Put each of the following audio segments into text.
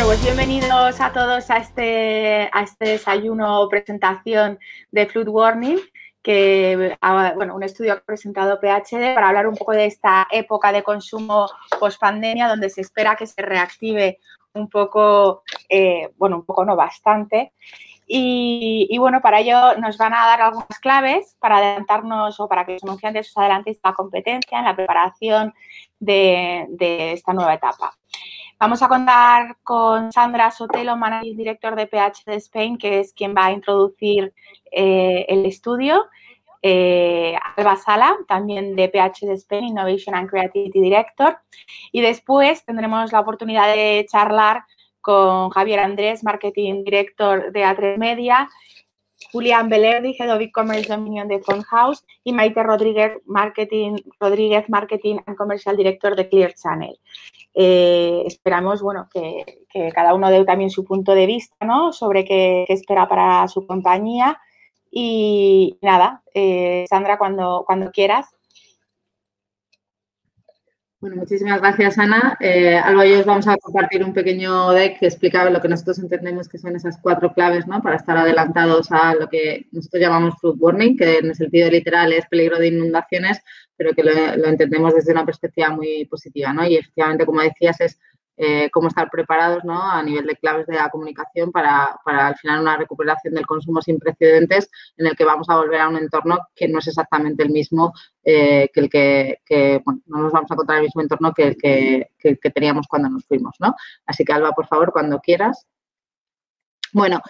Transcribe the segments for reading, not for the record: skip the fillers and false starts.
pues bienvenidos a todos a este desayuno o presentación de Flood Warning, que, bueno, un estudio que ha presentado PhD para hablar un poco de esta época de consumo post-pandemia, donde se espera que se reactive un poco, no bastante. Y bueno, para ello nos van a dar algunas claves para adelantarnos o para que los anunciantes os adelantéis la competencia en la preparación de esta nueva etapa. Vamos a contar con Sandra Sotelo, Managing Director de PhD Spain, que es quien va a introducir el estudio. Alba Sala, también de PhD Spain, Innovation and Creativity Director. Y después tendremos la oportunidad de charlar con Javier Andrés, Marketing Director de A3 Media, Julián Belerdi, Head of E-Commerce Dominion de Fonhaus, y Maite Rodríguez, Marketing and Commercial Director de Clear Channel. Esperamos, que cada uno dé también su punto de vista, ¿no?, sobre qué espera para su compañía. Y nada, Sandra, cuando quieras. Bueno, muchísimas gracias, Ana. Alba y yo os vamos a compartir un pequeño deck que explica lo que nosotros entendemos que son esas 4 claves, ¿no?, para estar adelantados a lo que nosotros llamamos flood warning, que en el sentido literal es peligro de inundaciones, pero que lo entendemos desde una perspectiva muy positiva, ¿no? Y efectivamente, como decías, es cómo estar preparados, ¿no?, a nivel de claves de la comunicación para al final una recuperación del consumo sin precedentes, en el que vamos a volver a un entorno que no es exactamente el mismo no nos vamos a encontrar el mismo entorno que el que teníamos cuando nos fuimos, ¿no? Así que, Alba, por favor, cuando quieras. Bueno,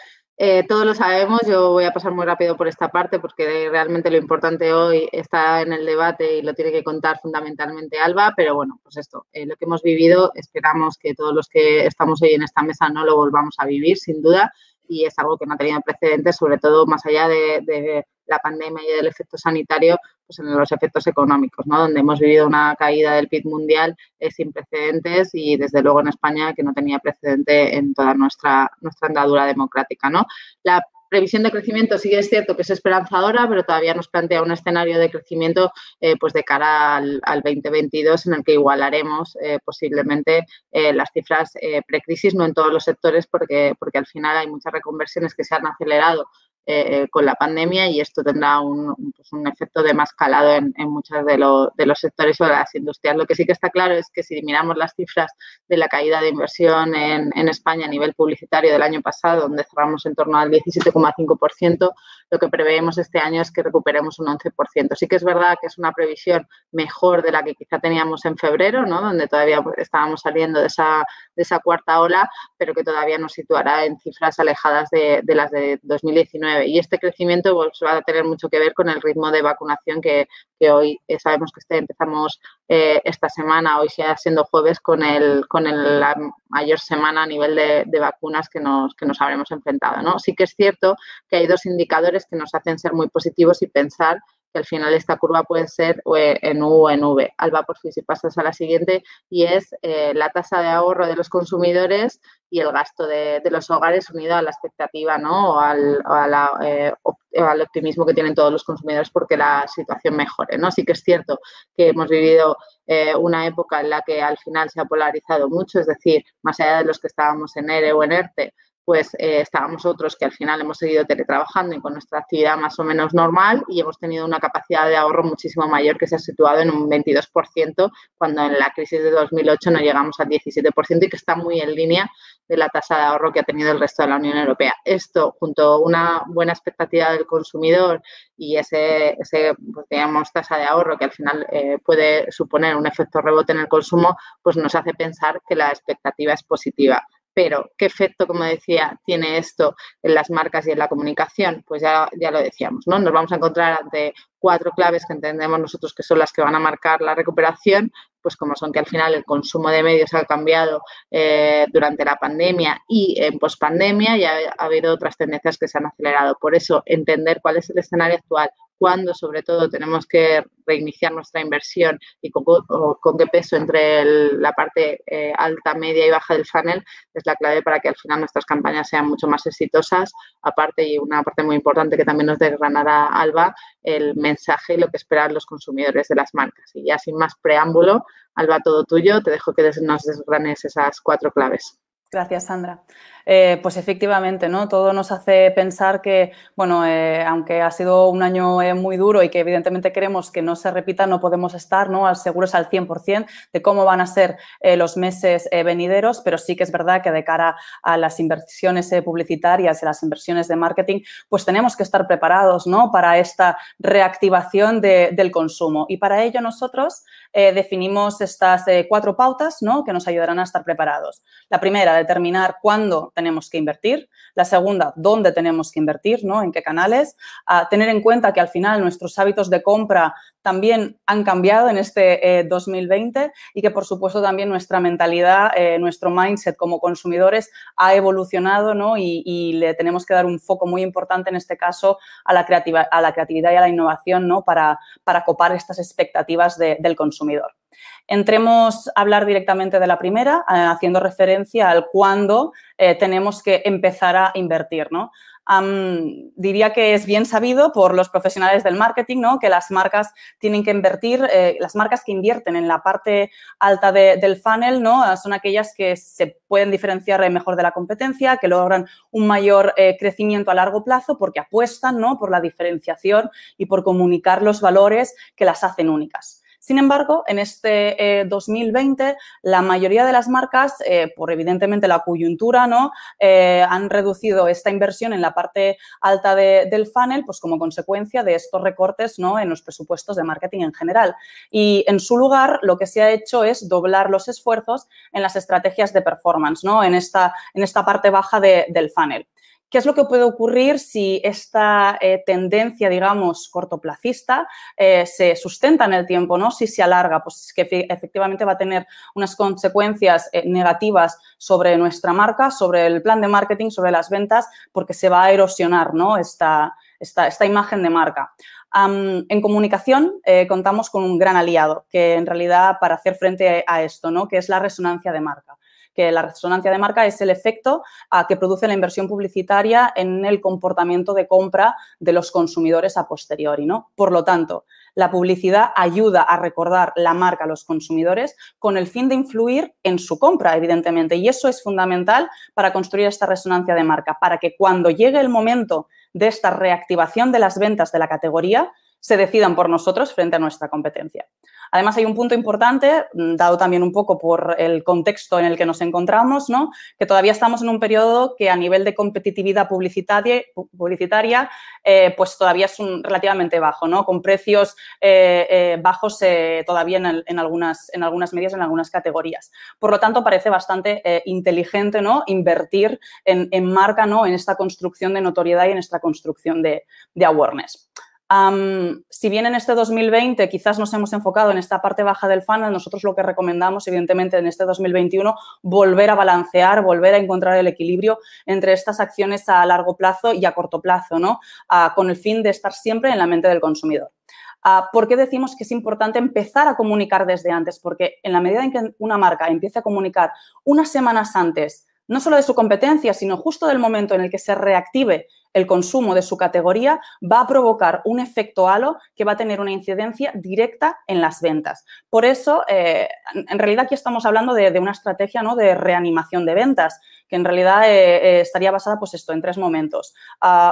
todos lo sabemos, yo voy a pasar muy rápido por esta parte porque realmente lo importante hoy está en el debate y lo tiene que contar fundamentalmente Alba, pero bueno, pues esto, lo que hemos vivido, esperamos que todos los que estamos hoy en esta mesa no lo volvamos a vivir, sin duda, y es algo que no ha tenido precedentes, sobre todo más allá de la pandemia y del efecto sanitario, pues en los efectos económicos, ¿no?, donde hemos vivido una caída del PIB mundial sin precedentes y, desde luego, en España, que no tenía precedente en toda nuestra andadura democrática, ¿no? La previsión de crecimiento sí que es cierto que es esperanzadora, pero todavía nos plantea un escenario de crecimiento pues de cara al 2022, en el que igualaremos posiblemente las cifras precrisis, no en todos los sectores, porque al final hay muchas reconversiones que se han acelerado con la pandemia, y esto tendrá un efecto de más calado en muchos de los sectores o de las industrias. Lo que sí que está claro es que si miramos las cifras de la caída de inversión en España a nivel publicitario del año pasado, donde cerramos en torno al 17,5%, lo que preveemos este año es que recuperemos un 11%. Sí que es verdad que es una previsión mejor de la que quizá teníamos en febrero, ¿no?, donde todavía estábamos saliendo de esa cuarta ola, pero que todavía nos situará en cifras alejadas de las de 2019. Y este crecimiento pues, va a tener mucho que ver con el ritmo de vacunación que hoy sabemos que empezamos esta semana, hoy ya siendo jueves, con la mayor semana a nivel de vacunas que nos habremos enfrentado, ¿no? Sí que es cierto que hay 2 indicadores que nos hacen ser muy positivos y pensar que al final esta curva puede ser en U o en V. Alba, por fin, si pasas a la siguiente, y es la tasa de ahorro de los consumidores y el gasto de los hogares unido a la expectativa, ¿no?, o al optimismo que tienen todos los consumidores porque la situación mejore, ¿no? Sí que es cierto que hemos vivido una época en la que al final se ha polarizado mucho, es decir, más allá de los que estábamos en ERE o en ERTE, pues estábamos otros que al final hemos seguido teletrabajando y con nuestra actividad más o menos normal, y hemos tenido una capacidad de ahorro muchísimo mayor, que se ha situado en un 22%, cuando en la crisis de 2008 no llegamos al 17%, y que está muy en línea de la tasa de ahorro que ha tenido el resto de la Unión Europea. Esto, junto a una buena expectativa del consumidor y digamos, tasa de ahorro que al final puede suponer un efecto rebote en el consumo, pues nos hace pensar que la expectativa es positiva. Pero, ¿qué efecto, como decía, tiene esto en las marcas y en la comunicación? Pues ya lo decíamos, ¿no? Nos vamos a encontrar ante 4 claves que entendemos nosotros que son las que van a marcar la recuperación, pues como son que al final el consumo de medios ha cambiado durante la pandemia y en pospandemia, y ha habido otras tendencias que se han acelerado. Por eso, entender cuál es el escenario actual, cuándo sobre todo tenemos que reiniciar nuestra inversión y con qué peso entre la parte alta, media y baja del funnel, es la clave para que al final nuestras campañas sean mucho más exitosas. Aparte, y una parte muy importante que también nos desgranará Alba, el mensaje y lo que esperan los consumidores de las marcas. Y ya sin más preámbulo, Alba, todo tuyo, te dejo que nos desgranes esas 4 claves. Gracias, Sandra. Pues efectivamente, ¿no? Todo nos hace pensar que, bueno, aunque ha sido un año muy duro y que evidentemente queremos que no se repita, no podemos estar, ¿no?, seguros al 100% de cómo van a ser los meses venideros, pero sí que es verdad que de cara a las inversiones publicitarias y a las inversiones de marketing, pues tenemos que estar preparados, ¿no?, para esta reactivación del consumo. Y para ello nosotros definimos estas 4 pautas, ¿no?, que nos ayudarán a estar preparados. La primera, determinar cuándo tenemos que invertir. La segunda, dónde tenemos que invertir, ¿no?, en qué canales. Tener en cuenta que al final nuestros hábitos de compra también han cambiado en este 2020 y que, por supuesto, también nuestra mentalidad, nuestro mindset como consumidores ha evolucionado, ¿no?, y le tenemos que dar un foco muy importante en este caso a la creatividad y a la innovación, ¿no?, para copar estas expectativas del consumidor. Entremos a hablar directamente de la primera, haciendo referencia al cuándo tenemos que empezar a invertir, ¿no? Diría que es bien sabido por los profesionales del marketing, ¿no?, que las marcas tienen que invertir, las marcas que invierten en la parte alta del funnel, ¿no?, son aquellas que se pueden diferenciar mejor de la competencia, que logran un mayor crecimiento a largo plazo porque apuestan, ¿no?, por la diferenciación y por comunicar los valores que las hacen únicas. Sin embargo, en este 2020, la mayoría de las marcas, por evidentemente la coyuntura, ¿no?, han reducido esta inversión en la parte alta del funnel, pues como consecuencia de estos recortes, ¿no?, en los presupuestos de marketing en general. Y en su lugar, lo que se ha hecho es doblar los esfuerzos en las estrategias de performance, ¿no?, en esta parte baja del funnel. ¿Qué es lo que puede ocurrir si esta tendencia, digamos, cortoplacista se sustenta en el tiempo, ¿no? Si se alarga, pues que efectivamente va a tener unas consecuencias negativas sobre nuestra marca, sobre el plan de marketing, sobre las ventas, porque se va a erosionar, ¿no?, esta imagen de marca. En comunicación contamos con un gran aliado que en realidad para hacer frente a esto, ¿no?, que es la resonancia de marca. Que la resonancia de marca es el efecto que produce la inversión publicitaria en el comportamiento de compra de los consumidores a posteriori, ¿no? Por lo tanto, la publicidad ayuda a recordar la marca a los consumidores con el fin de influir en su compra, evidentemente, y eso es fundamental para construir esta resonancia de marca, para que cuando llegue el momento de esta reactivación de las ventas de la categoría, se decidan por nosotros frente a nuestra competencia. Además, hay un punto importante, dado también un poco por el contexto en el que nos encontramos, ¿no?, que todavía estamos en un periodo que a nivel de competitividad publicitaria pues todavía es relativamente bajo, ¿no?, con precios bajos todavía en algunas medias, en algunas categorías. Por lo tanto, parece bastante inteligente, ¿no?, invertir en marca, ¿no?, en esta construcción de notoriedad y en esta construcción de awareness. Si bien en este 2020 quizás nos hemos enfocado en esta parte baja del funnel, nosotros lo que recomendamos, evidentemente, en este 2021, volver a balancear, volver a encontrar el equilibrio entre estas acciones a largo plazo y a corto plazo, ¿no?, con el fin de estar siempre en la mente del consumidor. ¿Por qué decimos que es importante empezar a comunicar desde antes? Porque en la medida en que una marca empiece a comunicar unas semanas antes, no solo de su competencia, sino justo del momento en el que se reactive el consumo de su categoría, va a provocar un efecto halo que va a tener una incidencia directa en las ventas. Por eso, en realidad aquí estamos hablando de una estrategia, ¿no?, de reanimación de ventas, que en realidad estaría basada, pues esto, en 3 momentos.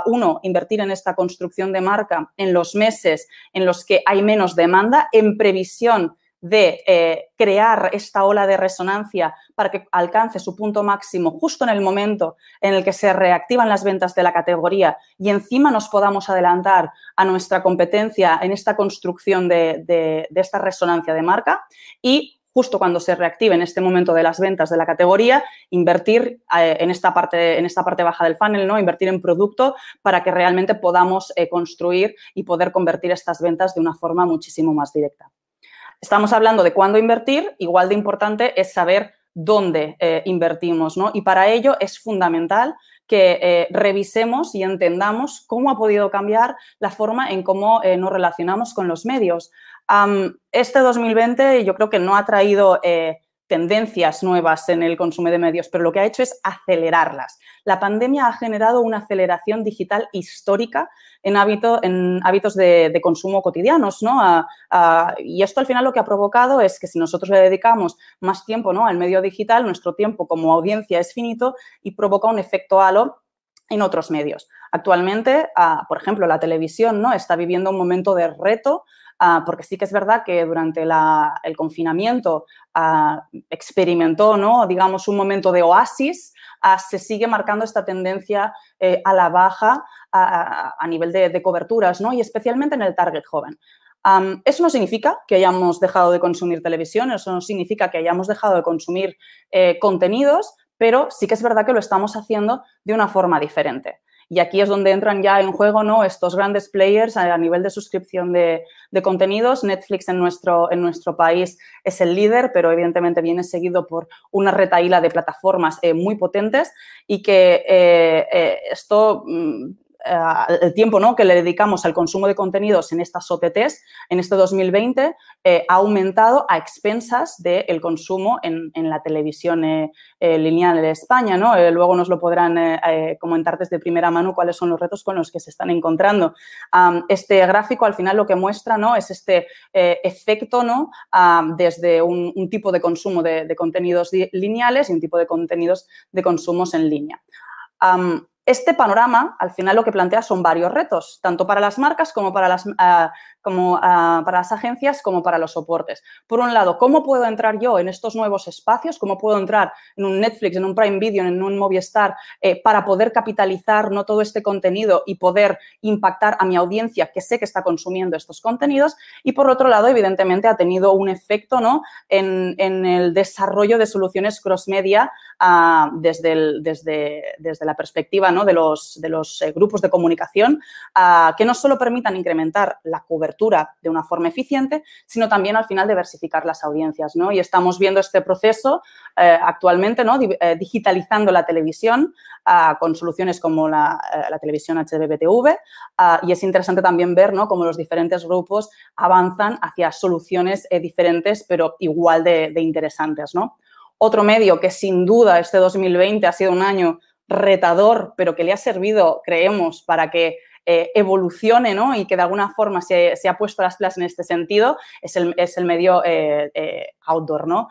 Uno, invertir en esta construcción de marca en los meses en los que hay menos demanda, en previsión de crear esta ola de resonancia para que alcance su punto máximo justo en el momento en el que se reactivan las ventas de la categoría y encima nos podamos adelantar a nuestra competencia en esta construcción de esta resonancia de marca y justo cuando se reactive en este momento de las ventas de la categoría, invertir en esta parte baja del funnel, ¿no?, invertir en producto para que realmente podamos construir y poder convertir estas ventas de una forma muchísimo más directa. Estamos hablando de cuándo invertir, igual de importante es saber dónde invertimos, ¿no? Y para ello es fundamental que revisemos y entendamos cómo ha podido cambiar la forma en cómo nos relacionamos con los medios. Este 2020 yo creo que no ha traído tendencias nuevas en el consumo de medios, pero lo que ha hecho es acelerarlas. La pandemia ha generado una aceleración digital histórica en hábitos de consumo cotidianos, ¿no? Y esto al final lo que ha provocado es que si nosotros le dedicamos más tiempo, ¿no?, al medio digital, nuestro tiempo como audiencia es finito y provoca un efecto halo en otros medios. Actualmente, por ejemplo, la televisión, ¿no?, está viviendo un momento de reto, porque sí que es verdad que durante el confinamiento experimentó, ¿no?, digamos, un momento de oasis. Se sigue marcando esta tendencia a la baja a nivel de coberturas, ¿no?, y especialmente en el target joven. Eso no significa que hayamos dejado de consumir televisión, eso no significa que hayamos dejado de consumir contenidos, pero sí que es verdad que lo estamos haciendo de una forma diferente. Y aquí es donde entran ya en juego, ¿no?, estos grandes players a nivel de suscripción de contenidos. Netflix en nuestro país es el líder, pero evidentemente viene seguido por una retahíla de plataformas muy potentes y que esto... el tiempo, ¿no?, que le dedicamos al consumo de contenidos en estas OTTs en este 2020 ha aumentado a expensas del consumo en la televisión lineal de España, ¿no? Luego nos lo podrán comentar desde primera mano cuáles son los retos con los que se están encontrando. Este gráfico al final lo que muestra, ¿no?, es este efecto, ¿no?, desde un tipo de consumo de contenidos lineales y un tipo de contenidos de consumos en línea. Este panorama, al final, lo que plantea son varios retos, tanto para las marcas como para las agencias, como para los soportes. Por un lado, ¿cómo puedo entrar yo en estos nuevos espacios? ¿Cómo puedo entrar en un Netflix, en un Prime Video, en un Movistar, para poder capitalizar, ¿no?, todo este contenido y poder impactar a mi audiencia que sé que está consumiendo estos contenidos? Y, por otro lado, evidentemente, ha tenido un efecto, ¿no?, en el desarrollo de soluciones cross-media desde la perspectiva, ¿no?, de los grupos de comunicación, que no solo permitan incrementar la cobertura de una forma eficiente, sino también al final diversificar las audiencias, ¿no? Y estamos viendo este proceso actualmente, ¿no?, digitalizando la televisión con soluciones como la televisión HDBTV, y es interesante también ver, ¿no?, cómo los diferentes grupos avanzan hacia soluciones diferentes, pero igual de interesantes, ¿no? Otro medio que sin duda este 2020 ha sido un año retador, pero que le ha servido, creemos, para que evolucione, ¿no?, y que de alguna forma se ha puesto las pilas en este sentido, es el medio outdoor, ¿no?,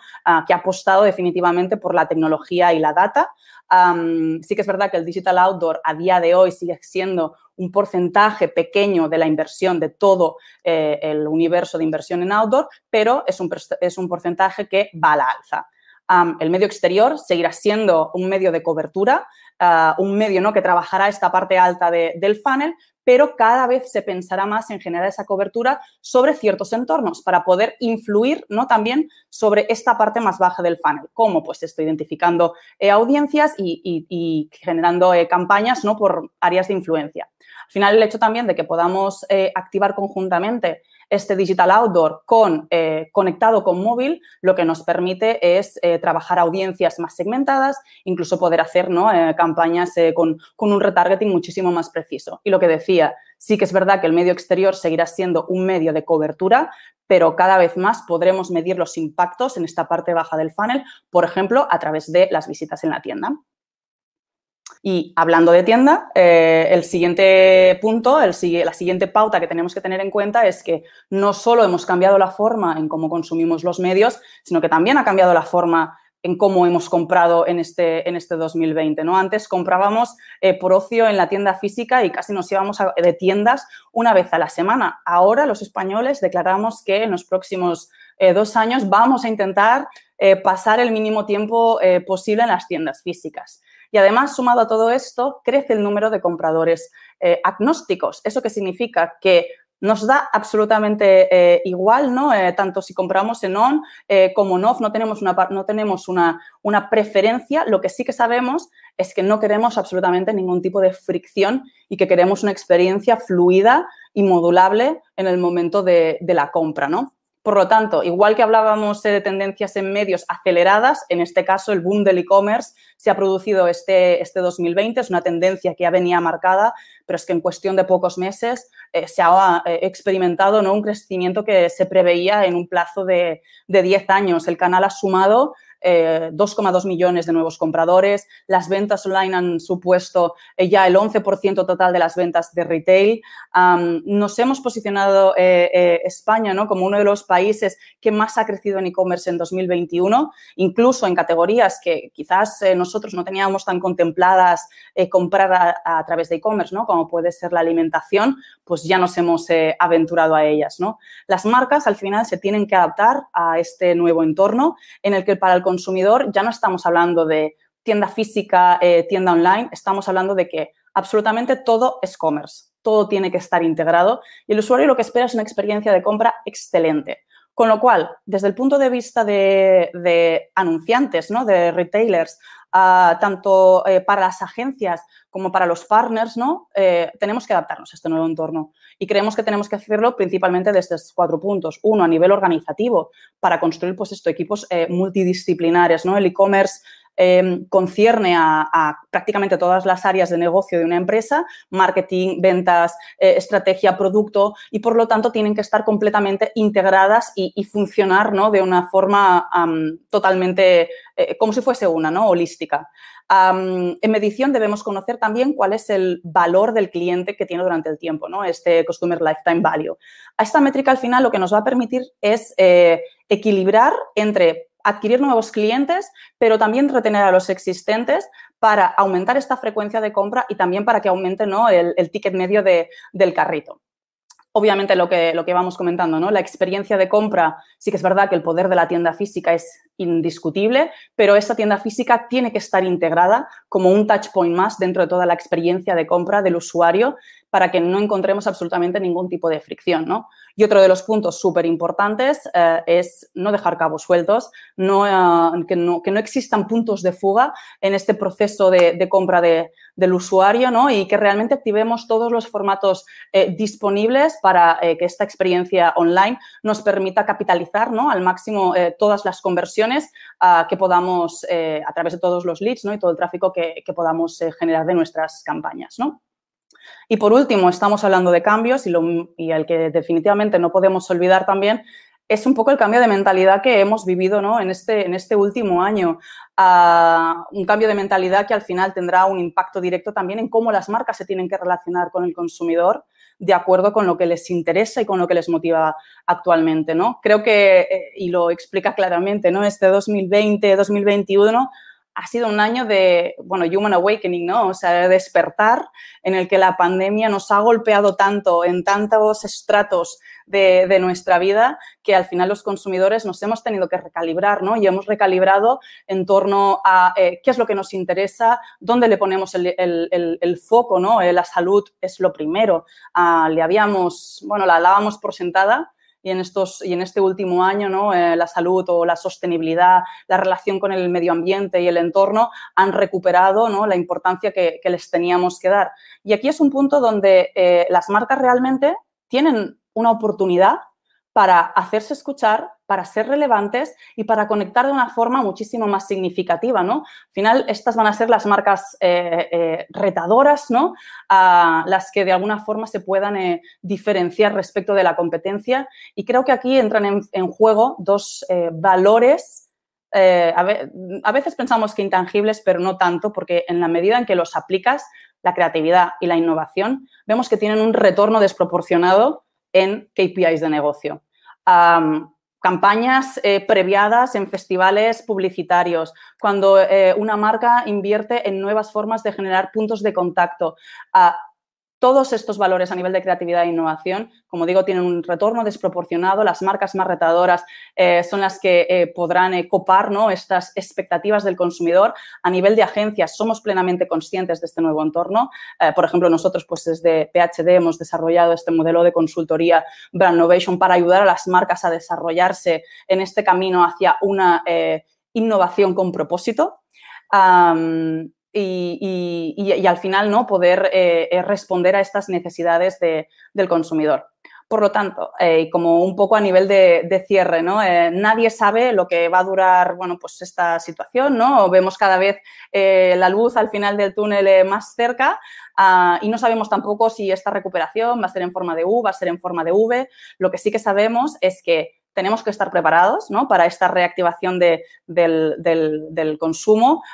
que ha apostado definitivamente por la tecnología y la data. Sí que es verdad que el digital outdoor a día de hoy sigue siendo un porcentaje pequeño de la inversión de todo el universo de inversión en outdoor, pero es un porcentaje que va a la alza. El medio exterior seguirá siendo un medio de cobertura, un medio, ¿no?, que trabajará esta parte alta del funnel, pero cada vez se pensará más en generar esa cobertura sobre ciertos entornos para poder influir, ¿no?, también sobre esta parte más baja del funnel. ¿Cómo? Pues esto, identificando audiencias y generando campañas, ¿no?, por áreas de influencia. Al final, el hecho también de que podamos activar conjuntamente este digital outdoor conectado con móvil, lo que nos permite es trabajar audiencias más segmentadas, incluso poder hacer, ¿no?, campañas con un retargeting muchísimo más preciso. Y lo que decía, sí que es verdad que el medio exterior seguirá siendo un medio de cobertura, pero cada vez más podremos medir los impactos en esta parte baja del funnel, por ejemplo, a través de las visitas en la tienda. Y hablando de tienda, el siguiente punto, la siguiente pauta que tenemos que tener en cuenta es que no solo hemos cambiado la forma en cómo consumimos los medios, sino que también ha cambiado la forma en cómo hemos comprado en este 2020, ¿no? Antes comprábamos por ocio en la tienda física y casi nos íbamos de tiendas una vez a la semana. Ahora los españoles declaramos que en los próximos 2 años vamos a intentar pasar el mínimo tiempo posible en las tiendas físicas. Y además, sumado a todo esto, crece el número de compradores agnósticos. ¿Eso qué significa? Que nos da absolutamente igual, ¿no? Tanto si compramos en on como en off, no tenemos una preferencia. Lo que sí que sabemos es que no queremos absolutamente ningún tipo de fricción y que queremos una experiencia fluida y modulable en el momento de la compra, ¿no? Por lo tanto, igual que hablábamos de tendencias en medios aceleradas, en este caso el boom del e-commerce se ha producido este 2020, es una tendencia que ya venía marcada, pero es que en cuestión de pocos meses se ha experimentado, ¿no?, un crecimiento que se preveía en un plazo de 10 años. El canal ha sumado 2,2 millones de nuevos compradores. Las ventas online han supuesto ya el 11% total de las ventas de retail. Nos hemos posicionado España, ¿no?, como uno de los países que más ha crecido en e-commerce en 2021, incluso en categorías que quizás nosotros no teníamos tan contempladas comprar a través de e-commerce, ¿no?, como puede ser la alimentación, pues ya nos hemos aventurado a ellas, ¿no? Las marcas al final se tienen que adaptar a este nuevo entorno en el que para el consumidor ya no estamos hablando de tienda física, tienda online, estamos hablando de que absolutamente todo es commerce, todo tiene que estar integrado y el usuario lo que espera es una experiencia de compra excelente. Con lo cual, desde el punto de vista de anunciantes, ¿no?, de retailers, tanto para las agencias como para los partners, ¿no?, tenemos que adaptarnos a este nuevo entorno y creemos que tenemos que hacerlo principalmente desde estos 4 puntos. Uno, a nivel organizativo, para construir pues, equipos multidisciplinares, ¿no? El e-commerce concierne a prácticamente todas las áreas de negocio de una empresa, marketing, ventas, estrategia, producto y, por lo tanto, tienen que estar completamente integradas y funcionar, ¿no?, de una forma totalmente como si fuese una, ¿no?, holística. En medición debemos conocer también cuál es el valor del cliente que tiene durante el tiempo, ¿no?, este Customer Lifetime Value. A esta métrica, al final, lo que nos va a permitir es equilibrar entre adquirir nuevos clientes, pero también retener a los existentes para aumentar esta frecuencia de compra y también para que aumente, ¿no?, el ticket medio del carrito. Obviamente, lo que vamos comentando, ¿no?, la experiencia de compra, sí que es verdad que el poder de la tienda física es indiscutible, pero esta tienda física tiene que estar integrada como un touch point más dentro de toda la experiencia de compra del usuario para que no encontremos absolutamente ningún tipo de fricción, ¿no? Y otro de los puntos súper importantes es no dejar cabos sueltos, que no existan puntos de fuga en este proceso de compra del usuario, ¿no?, y que realmente activemos todos los formatos disponibles para que esta experiencia online nos permita capitalizar, ¿no?, al máximo todas las conversiones que podamos, a través de todos los leads, ¿no?, y todo el tráfico que podamos generar de nuestras campañas, ¿no? Y, por último, estamos hablando de cambios y el que definitivamente no podemos olvidar también es un poco el cambio de mentalidad que hemos vivido, ¿no?, en este último año. Un cambio de mentalidad que al final tendrá un impacto directo también en cómo las marcas se tienen que relacionar con el consumidor de acuerdo con lo que les interesa y con lo que les motiva actualmente, ¿no? Creo que, y lo explica claramente, ¿no?, este 2020-2021 ha sido un año de, bueno, human awakening, ¿no?, o sea, de despertar en el que la pandemia nos ha golpeado tanto en tantos estratos de nuestra vida que al final los consumidores nos hemos tenido que recalibrar, ¿no? Y hemos recalibrado en torno a qué es lo que nos interesa, dónde le ponemos el foco, ¿no? La salud es lo primero. La dábamos por sentada. Y en este último año, ¿no?, la salud o la sostenibilidad, la relación con el medio ambiente y el entorno han recuperado, ¿no?, la importancia que les teníamos que dar. Y aquí es un punto donde las marcas realmente tienen una oportunidad para hacerse escuchar, para ser relevantes y para conectar de una forma muchísimo más significativa, ¿no? Al final, estas van a ser las marcas retadoras, ¿no?, las que de alguna forma se puedan diferenciar respecto de la competencia. Y creo que aquí entran en juego dos valores, a veces pensamos que intangibles, pero no tanto, porque en la medida en que los aplicas, la creatividad y la innovación, vemos que tienen un retorno desproporcionado en KPIs de negocio. Campañas previadas en festivales publicitarios, cuando una marca invierte en nuevas formas de generar puntos de contacto. Todos estos valores a nivel de creatividad e innovación, como digo, tienen un retorno desproporcionado. Las marcas más retadoras son las que podrán copar, ¿no?, estas expectativas del consumidor. A nivel de agencias, somos plenamente conscientes de este nuevo entorno. Por ejemplo, nosotros, pues desde PHD hemos desarrollado este modelo de consultoría Brand Novation para ayudar a las marcas a desarrollarse en este camino hacia una innovación con propósito. Y al final, ¿no?, poder responder a estas necesidades del consumidor. Por lo tanto, como un poco a nivel de cierre, ¿no?, nadie sabe lo que va a durar, bueno, pues esta situación, ¿no? Vemos cada vez la luz al final del túnel más cerca y no sabemos tampoco si esta recuperación va a ser en forma de U, va a ser en forma de V. Lo que sí que sabemos es que tenemos que estar preparados, ¿no?, para esta reactivación del consumo.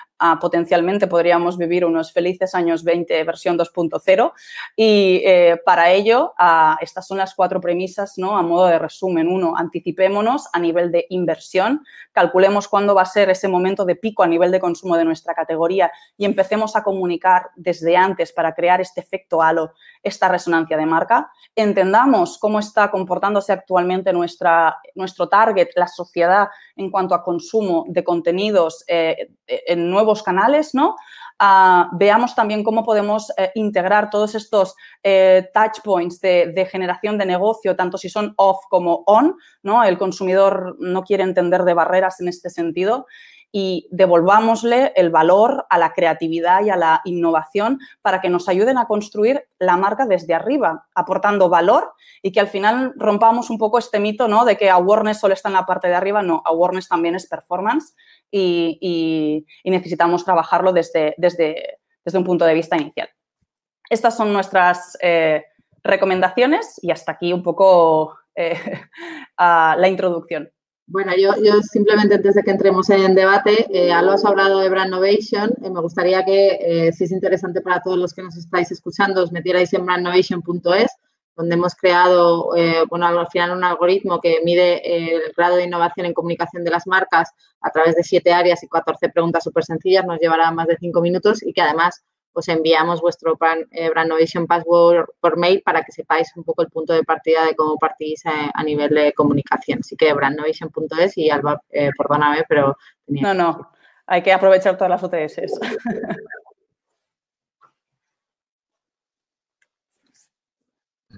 Potencialmente podríamos vivir unos felices años 20 versión 2.0 y para ello estas son las 4 premisas, ¿no?, a modo de resumen. 1, anticipémonos a nivel de inversión, calculemos cuándo va a ser ese momento de pico a nivel de consumo de nuestra categoría y empecemos a comunicar desde antes para crear este efecto halo, esta resonancia de marca. Entendamos cómo está comportándose actualmente nuestro target, la sociedad, en cuanto a consumo de contenidos en nuevos canales, ¿no? Veamos también cómo podemos integrar todos estos touch points de generación de negocio, tanto si son off como on, ¿no? El consumidor no quiere entender de barreras en este sentido. Y devolvámosle el valor a la creatividad y a la innovación para que nos ayuden a construir la marca desde arriba, aportando valor y que al final rompamos un poco este mito, ¿no?, de que awareness solo está en la parte de arriba. No, awareness también es performance y necesitamos trabajarlo desde un punto de vista inicial. Estas son nuestras recomendaciones y hasta aquí un poco la introducción. Bueno, yo simplemente antes de que entremos en debate, Alba os ha hablado de Brandnovation. Me gustaría que, si es interesante para todos los que nos estáis escuchando, os metierais en brandnovation.es, donde hemos creado, bueno, al final un algoritmo que mide el grado de innovación en comunicación de las marcas a través de 7 áreas y 14 preguntas súper sencillas. Nos llevará más de 5 minutos y que además os enviamos vuestro Brandnovation Password por mail para que sepáis un poco el punto de partida de cómo partís a nivel de comunicación. Así que brandnovation.es y Alba, perdóname, pero... No, hay que aprovechar todas las OTS.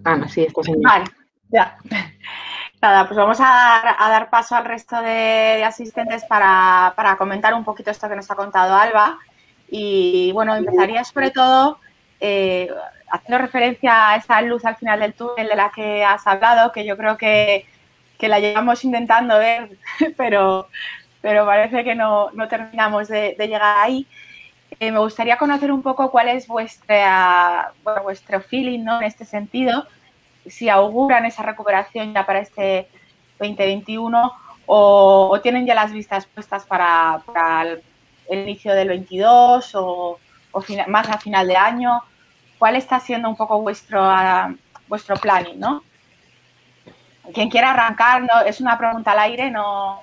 No, sí, esto es Vale, ya. Nada, pues vamos a dar paso al resto de asistentes para comentar un poquito esto que nos ha contado Alba. Y, bueno, empezaría sobre todo haciendo referencia a esa luz al final del túnel de la que has hablado, que yo creo que la llevamos intentando ver, pero parece que no terminamos de llegar ahí. Me gustaría conocer un poco cuál es vuestro feeling, ¿no?, en este sentido, si auguran esa recuperación ya para este 2021 o tienen ya las vistas puestas para el inicio del 22 o más a final de año. ¿Cuál está siendo un poco vuestro planning, ¿no? Quien quiera arrancar, no, es una pregunta al aire, no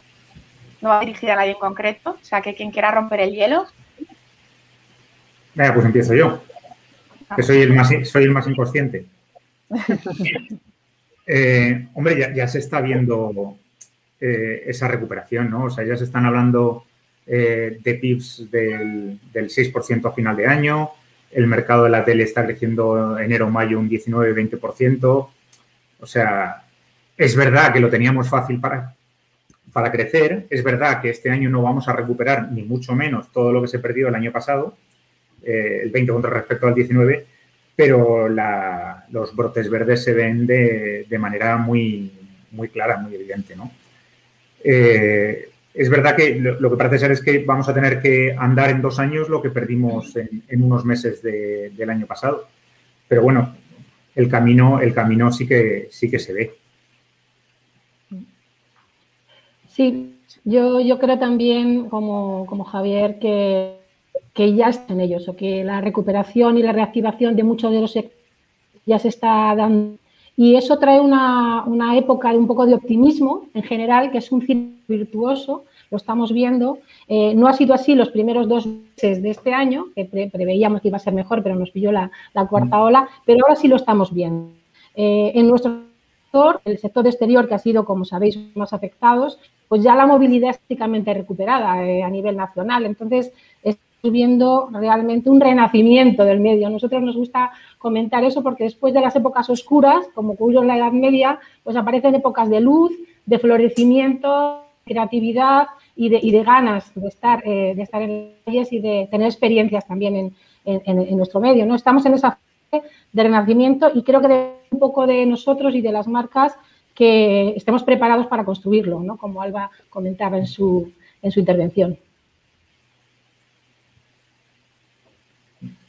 va dirigida a nadie en concreto, o sea, que quien quiera romper el hielo. Venga, pues empiezo yo, que soy el más inconsciente. Hombre, ya se está viendo esa recuperación, ¿no? O sea, ya se están hablando de PIBs del 6% a final de año. El mercado de la tele está creciendo enero-mayo un 19-20%. O sea, es verdad que lo teníamos fácil para crecer. Es verdad que este año no vamos a recuperar ni mucho menos todo lo que se perdió el año pasado, el 20 con respecto al 19, pero los brotes verdes se ven de manera muy, muy clara, muy evidente, ¿no? Es verdad que lo que parece ser es que vamos a tener que andar en 2 años lo que perdimos en unos meses del año pasado. Pero bueno, el camino sí que se ve. Sí, yo creo también, como Javier, que ya están ellos, o que la recuperación y la reactivación de muchos de los sectores ya se está dando. Y eso trae una época de un poco de optimismo en general, que es un ciclo virtuoso, lo estamos viendo. No ha sido así los primeros 2 meses de este año, que preveíamos que iba a ser mejor, pero nos pilló la cuarta ola, pero ahora sí lo estamos viendo. En nuestro sector, el sector exterior, que ha sido, como sabéis, más afectados, pues ya la movilidad es prácticamente recuperada a nivel nacional. Entonces, estamos viendo realmente un renacimiento del medio. A nosotros nos gusta comentar eso porque después de las épocas oscuras, como ocurrió en la Edad Media, pues aparecen épocas de luz, de florecimiento, creatividad y de ganas de estar en las calles y de tener experiencias también en nuestro medio, ¿no? Estamos en esa fase de renacimiento y creo que depende un poco de nosotros y de las marcas que estemos preparados para construirlo, ¿no?, como Alba comentaba en su intervención.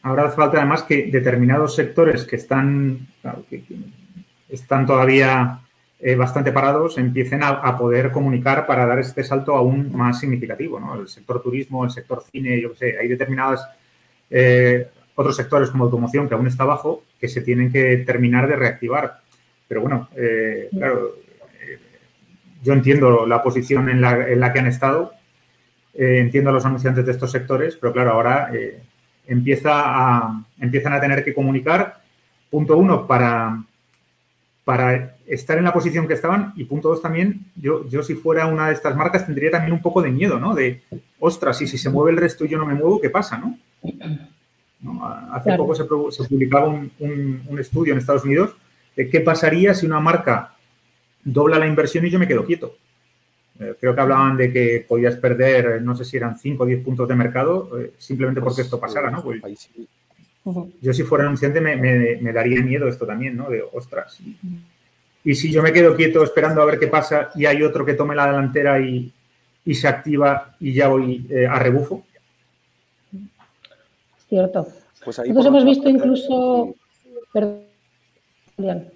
Ahora hace falta además que determinados sectores que están todavía bastante parados empiecen a poder comunicar para dar este salto aún más significativo, ¿no? El sector turismo, el sector cine, yo qué sé, hay determinadas otros sectores como automoción que aún está bajo, que se tienen que terminar de reactivar. Pero bueno, claro, yo entiendo la posición en la que han estado, entiendo a los anunciantes de estos sectores, pero claro, ahora empiezan a tener que comunicar, punto uno, para estar en la posición que estaban, y punto dos también, yo si fuera una de estas marcas tendría también un poco de miedo, ¿no? De, ostras, y si se mueve el resto y yo no me muevo, ¿qué pasa, no? ¿No? Hace poco se publicaba un estudio en Estados Unidos de qué pasaría si una marca dobla la inversión y yo me quedo quieto. Creo que hablaban de que podías perder, no sé si eran 5 o 10 puntos de mercado simplemente porque esto pasara, ¿no? Pues, yo si fuera anunciante me daría miedo esto también, ¿no? De, ostras. Y si yo me quedo quieto esperando a ver qué pasa y hay otro que tome la delantera y se activa y ya voy a rebufo. Cierto. Pues ahí nosotros hemos visto incluso... Sí. Perdón.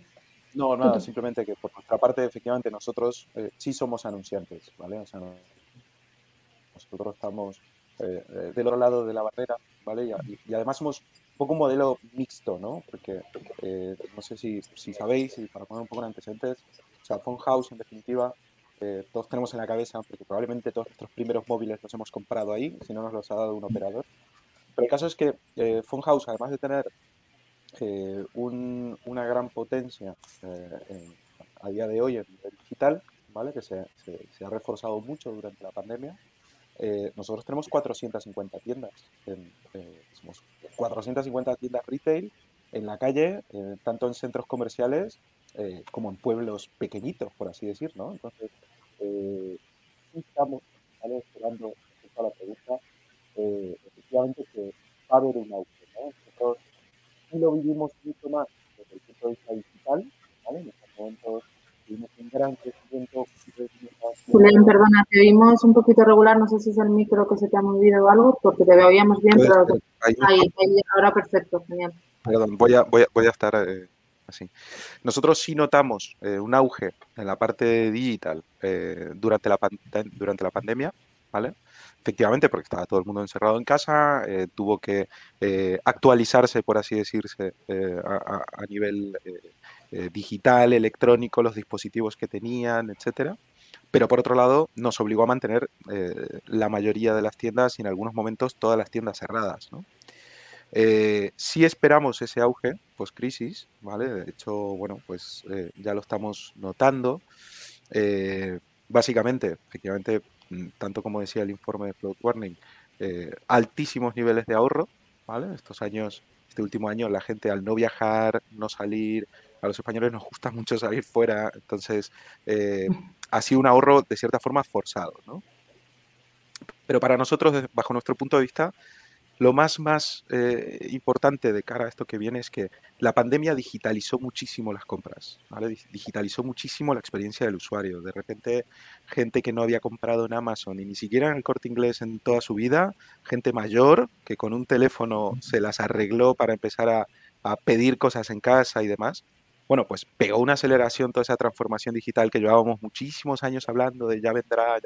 No, nada, simplemente que por nuestra parte, efectivamente, nosotros sí somos anunciantes, ¿vale? O sea, nosotros estamos del otro lado de la barrera, ¿vale? Y además somos un poco un modelo mixto, ¿no? Porque no sé si sabéis, y para poner un poco en antecedentes, o sea, Phone House, en definitiva, todos tenemos en la cabeza, porque probablemente todos nuestros primeros móviles los hemos comprado ahí, si no nos los ha dado un operador. Pero el caso es que Phone House, además de tener una gran potencia a día de hoy en nivel digital, ¿vale? Que se ha reforzado mucho durante la pandemia. Nosotros tenemos 450 tiendas, somos 450 tiendas retail en la calle, tanto en centros comerciales como en pueblos pequeñitos, por así decir, ¿no? Entonces, estamos, ¿vale? Esperando a la pregunta, efectivamente que va a haber un auge, ¿no? Nosotros sí lo vivimos mucho más desde el punto de vista digital, ¿vale? En estos momentos tuvimos un gran crecimiento. Julián, perdona, te oímos un poquito regular, no sé si es el micro que se te ha movido o algo, porque te oíamos bien, pero ahí, ahora perfecto, genial. Perdón, voy a estar así. Nosotros sí notamos un auge en la parte digital durante la pandemia, ¿vale? Efectivamente, porque estaba todo el mundo encerrado en casa, tuvo que actualizarse, por así decirse, a nivel digital, electrónico, los dispositivos que tenían, etcétera. Pero por otro lado, nos obligó a mantener la mayoría de las tiendas y en algunos momentos todas las tiendas cerradas, ¿no? Sí esperamos ese auge post-crisis, ¿vale? De hecho, bueno, pues ya lo estamos notando. Básicamente, efectivamente, tanto como decía el informe de Flood Warning, altísimos niveles de ahorro, ¿vale? Este último año, la gente al no viajar, no salir, a los españoles nos gusta mucho salir fuera, entonces ha sido un ahorro de cierta forma forzado, ¿no? Pero para nosotros, bajo nuestro punto de vista, lo más importante de cara a esto que viene es que la pandemia digitalizó muchísimo las compras, ¿vale? Digitalizó muchísimo la experiencia del usuario. De repente, gente que no había comprado en Amazon y ni siquiera en el Corte Inglés en toda su vida, gente mayor que con un teléfono se las arregló para empezar a pedir cosas en casa y demás. Bueno, pues pegó una aceleración toda esa transformación digital que llevábamos muchísimos años hablando de ya vendrá,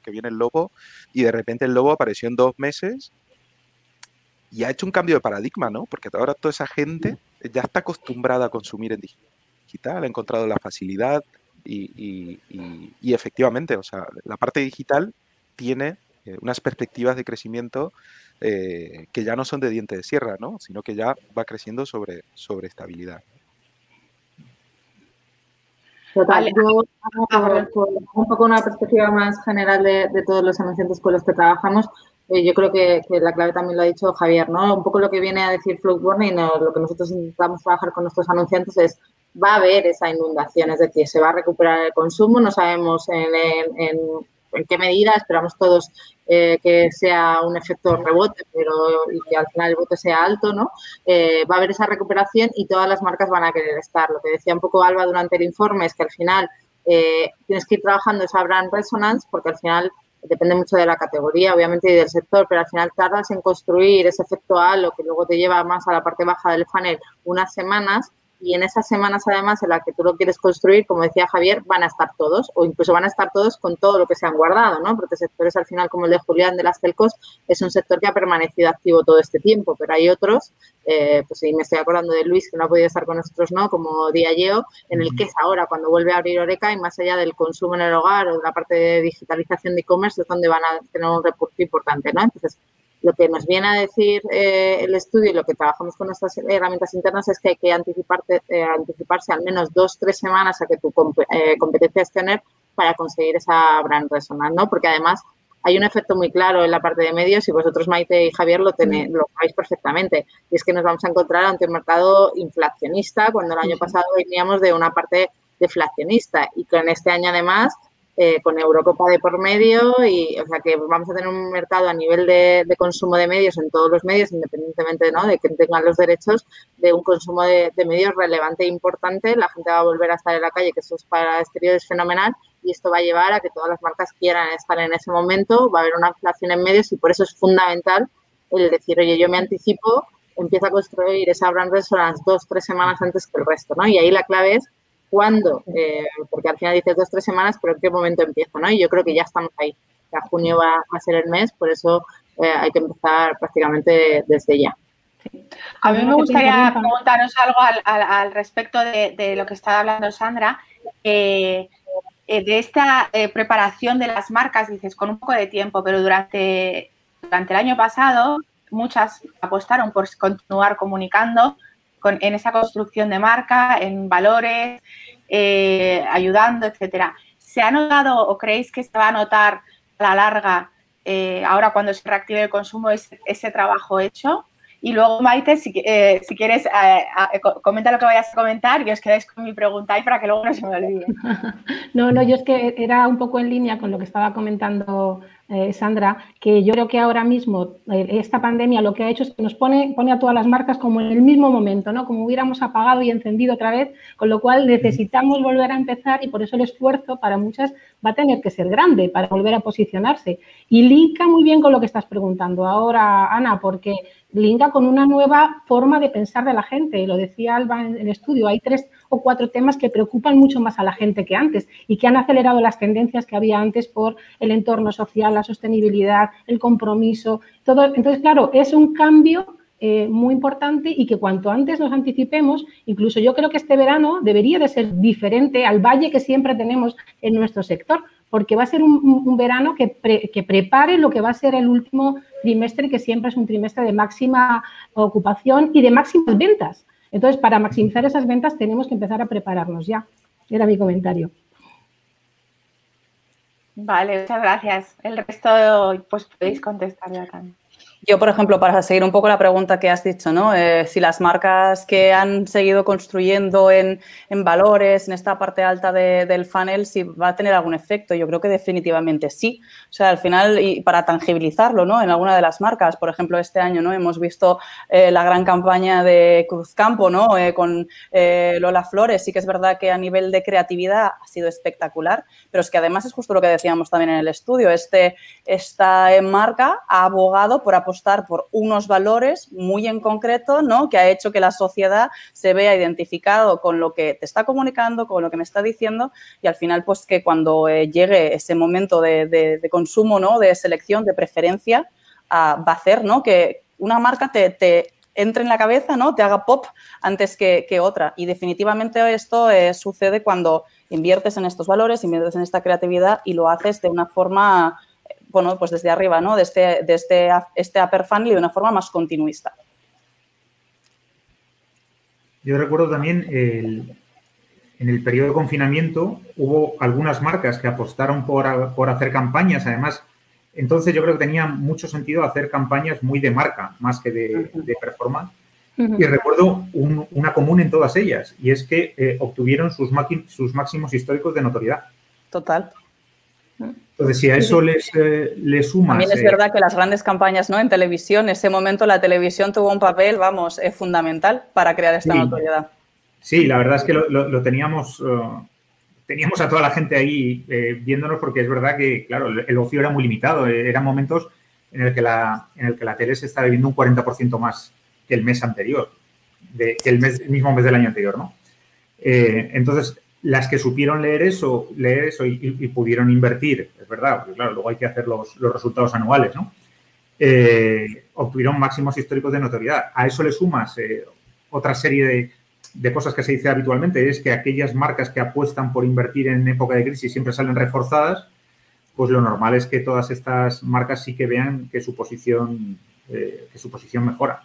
que viene el lobo, y de repente el lobo apareció en 2 meses y ha hecho un cambio de paradigma, ¿no? Porque ahora toda esa gente ya está acostumbrada a consumir en digital, ha encontrado la facilidad y efectivamente, o sea, la parte digital tiene unas perspectivas de crecimiento que ya no son de diente de sierra, ¿no? Sino que ya va creciendo sobre estabilidad. Total, yo por un poco una perspectiva más general de todos los anunciantes con los que trabajamos, yo creo que la clave también lo ha dicho Javier, ¿no? Un poco lo que viene a decir Flood Warning, lo que nosotros intentamos trabajar con nuestros anunciantes es, va a haber esa inundación, es decir, se va a recuperar el consumo, no sabemos en qué medida, esperamos todos que sea un efecto rebote, pero y que al final el rebote sea alto, ¿no? Va a haber esa recuperación y todas las marcas van a querer estar. Lo que decía un poco Alba durante el informe es que al final tienes que ir trabajando esa brand resonance porque al final depende mucho de la categoría, obviamente, y del sector, pero al final tardas en construir ese efecto halo que luego te lleva más a la parte baja del funnel unas semanas, y en esas semanas, además, en las que tú lo quieres construir, como decía Javier, van a estar todos, o incluso van a estar todos con todo lo que se han guardado, ¿no? Porque sectores al final, como el de Julián de las telcos, es un sector que ha permanecido activo todo este tiempo, pero hay otros, pues sí, me estoy acordando de Luis, que no ha podido estar con nosotros, ¿no? Como Diageo, en el que es ahora, cuando vuelve a abrir Horeca, y más allá del consumo en el hogar o de la parte de digitalización de e-commerce, es donde van a tener un recurso importante, ¿no? Entonces, lo que nos viene a decir el estudio y lo que trabajamos con nuestras herramientas internas es que hay que anticiparse al menos 2-3 semanas a que tu competencia esté para conseguir esa brand resonance, ¿no? Porque además hay un efecto muy claro en la parte de medios y vosotros, Maite y Javier, lo sabéis perfectamente. Y es que nos vamos a encontrar ante un mercado inflacionista cuando el año pasado veníamos de una parte deflacionista y con este año además con Eurocopa de por medio y o sea que vamos a tener un mercado a nivel de consumo de medios en todos los medios, independientemente, ¿no?, de que tengan los derechos, de un consumo de medios relevante e importante. La gente va a volver a estar en la calle, que eso es para el exterior es fenomenal, y esto va a llevar a que todas las marcas quieran estar en ese momento. Va a haber una inflación en medios y por eso es fundamental el decir, oye, yo me anticipo, empiezo a construir esa brand resonance 2-3 semanas antes que el resto, ¿no? Y ahí la clave es ¿cuándo? Porque al final dices 2-3 semanas, pero ¿en qué momento empiezo, no? Y yo creo que ya estamos ahí. Ya junio va a ser el mes, por eso hay que empezar prácticamente desde ya. A mí me gustaría preguntaros algo al respecto de lo que estaba hablando Sandra, de esta preparación de las marcas, dices, con un poco de tiempo, pero durante el año pasado muchas apostaron por continuar comunicando en esa construcción de marca, en valores, ayudando, etcétera. ¿Se ha notado o creéis que se va a notar a la larga, ahora cuando se reactive el consumo, ese trabajo hecho? Y luego, Maite, si quieres, comenta lo que vayas a comentar y os quedáis con mi pregunta y para que luego no se me olvide. No, yo es que era un poco en línea con lo que estaba comentando Sandra, que yo creo que ahora mismo esta pandemia lo que ha hecho es que nos pone a todas las marcas como en el mismo momento, ¿no? Como hubiéramos apagado y encendido otra vez, con lo cual necesitamos volver a empezar y por eso el esfuerzo para muchas va a tener que ser grande para volver a posicionarse. Y linka muy bien con lo que estás preguntando ahora, Ana, porque linka con una nueva forma de pensar de la gente. Lo decía Alba en el estudio, hay 3 o 4 temas que preocupan mucho más a la gente que antes y que han acelerado las tendencias que había antes por el entorno social, la sostenibilidad, el compromiso, todo. Entonces, claro, es un cambio muy importante y que cuanto antes nos anticipemos, incluso yo creo que este verano debería de ser diferente al valle que siempre tenemos en nuestro sector, porque va a ser un verano que prepare lo que va a ser el último trimestre, que siempre es un trimestre de máxima ocupación y de máximas ventas. Entonces, para maximizar esas ventas tenemos que empezar a prepararnos ya. Era mi comentario. Vale, muchas gracias. El resto, pues podéis contestar ya también. Yo, por ejemplo, para seguir un poco la pregunta que has dicho, ¿no? Si las marcas que han seguido construyendo en valores, en esta parte alta del funnel, si va a tener algún efecto. Yo creo que definitivamente sí. O sea, al final, y para tangibilizarlo, ¿no?, en alguna de las marcas, por ejemplo, este año, ¿no?, hemos visto la gran campaña de Cruzcampo, ¿no?, con Lola Flores. Sí que es verdad que a nivel de creatividad ha sido espectacular, pero es que además es justo lo que decíamos también en el estudio. Esta marca ha abogado por apostar por unos valores muy en concreto, ¿no?, que ha hecho que la sociedad se vea identificado con lo que te está comunicando, con lo que me está diciendo y al final, pues, que cuando llegue ese momento de consumo, ¿no?, de selección, de preferencia, va a hacer, ¿no?, que una marca te entre en la cabeza, ¿no?, te haga pop antes que otra. Y definitivamente esto sucede cuando inviertes en estos valores, inviertes en esta creatividad y lo haces de una forma, bueno, pues desde arriba, ¿no?, de este upper funnel y de una forma más continuista. Yo recuerdo también en el periodo de confinamiento hubo algunas marcas que apostaron por hacer campañas. Además, entonces yo creo que tenía mucho sentido hacer campañas muy de marca, más que de performance. Y recuerdo una común en todas ellas, y es que obtuvieron sus máximos históricos de notoriedad. Total. Entonces, si a eso le sumas... También es verdad que las grandes campañas, ¿no?, en televisión, en ese momento la televisión tuvo un papel, vamos, fundamental para crear esta notoriedad. Sí, la verdad es que lo teníamos... Teníamos a toda la gente ahí viéndonos porque es verdad que, claro, el ocio era muy limitado. Eran momentos en el que la tele se estaba viendo un 40% más que el mes anterior. el mismo mes del año anterior, ¿no? Entonces, las que supieron leer eso y pudieron invertir, es verdad, porque claro, luego hay que hacer los resultados anuales, ¿no? Obtuvieron máximos históricos de notoriedad. A eso le sumas otra serie de cosas que se dice habitualmente, es que aquellas marcas que apuestan por invertir en época de crisis siempre salen reforzadas, pues lo normal es que todas estas marcas sí que vean que su posición mejora.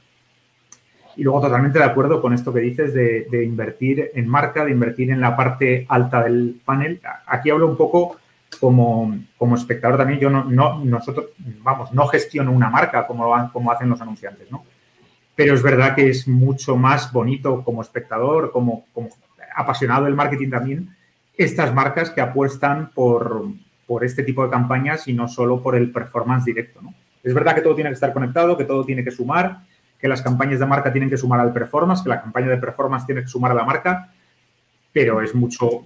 Y luego totalmente de acuerdo con esto que dices de invertir en marca, de invertir en la parte alta del funnel. Aquí hablo un poco como espectador también. Yo no gestiono una marca como hacen los anunciantes, ¿no? Pero es verdad que es mucho más bonito como espectador, como apasionado del marketing también, estas marcas que apuestan por este tipo de campañas y no solo por el performance directo, ¿no? Es verdad que todo tiene que estar conectado, que todo tiene que sumar, que las campañas de marca tienen que sumar al performance, que la campaña de performance tiene que sumar a la marca, pero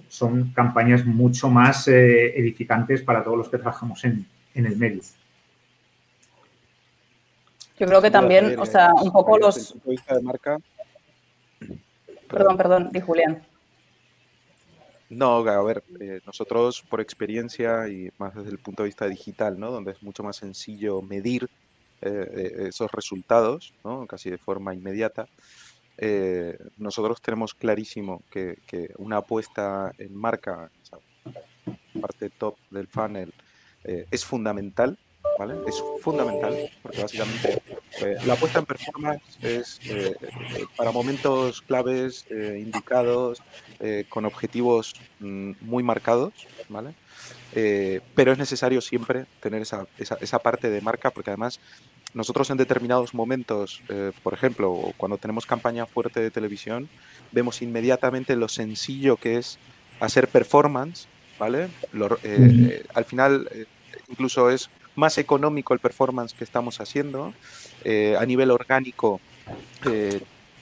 son campañas mucho más edificantes para todos los que trabajamos en el medio. Yo creo que también, o sea, un poco los... Desde el punto de vista de marca... Perdón, di Julián. No, a ver, nosotros por experiencia y más desde el punto de vista digital, ¿no? Donde es mucho más sencillo medir esos resultados, ¿no? Casi de forma inmediata. Nosotros tenemos clarísimo que una apuesta en marca, esa parte top del funnel, es fundamental, ¿vale? Es fundamental porque básicamente la apuesta en performance es para momentos claves, indicados, con objetivos muy marcados, ¿vale? Pero es necesario siempre tener esa parte de marca porque además nosotros en determinados momentos, por ejemplo, cuando tenemos campaña fuerte de televisión, vemos inmediatamente lo sencillo que es hacer performance, ¿vale? Al final, incluso es más económico el performance que estamos haciendo. A nivel orgánico,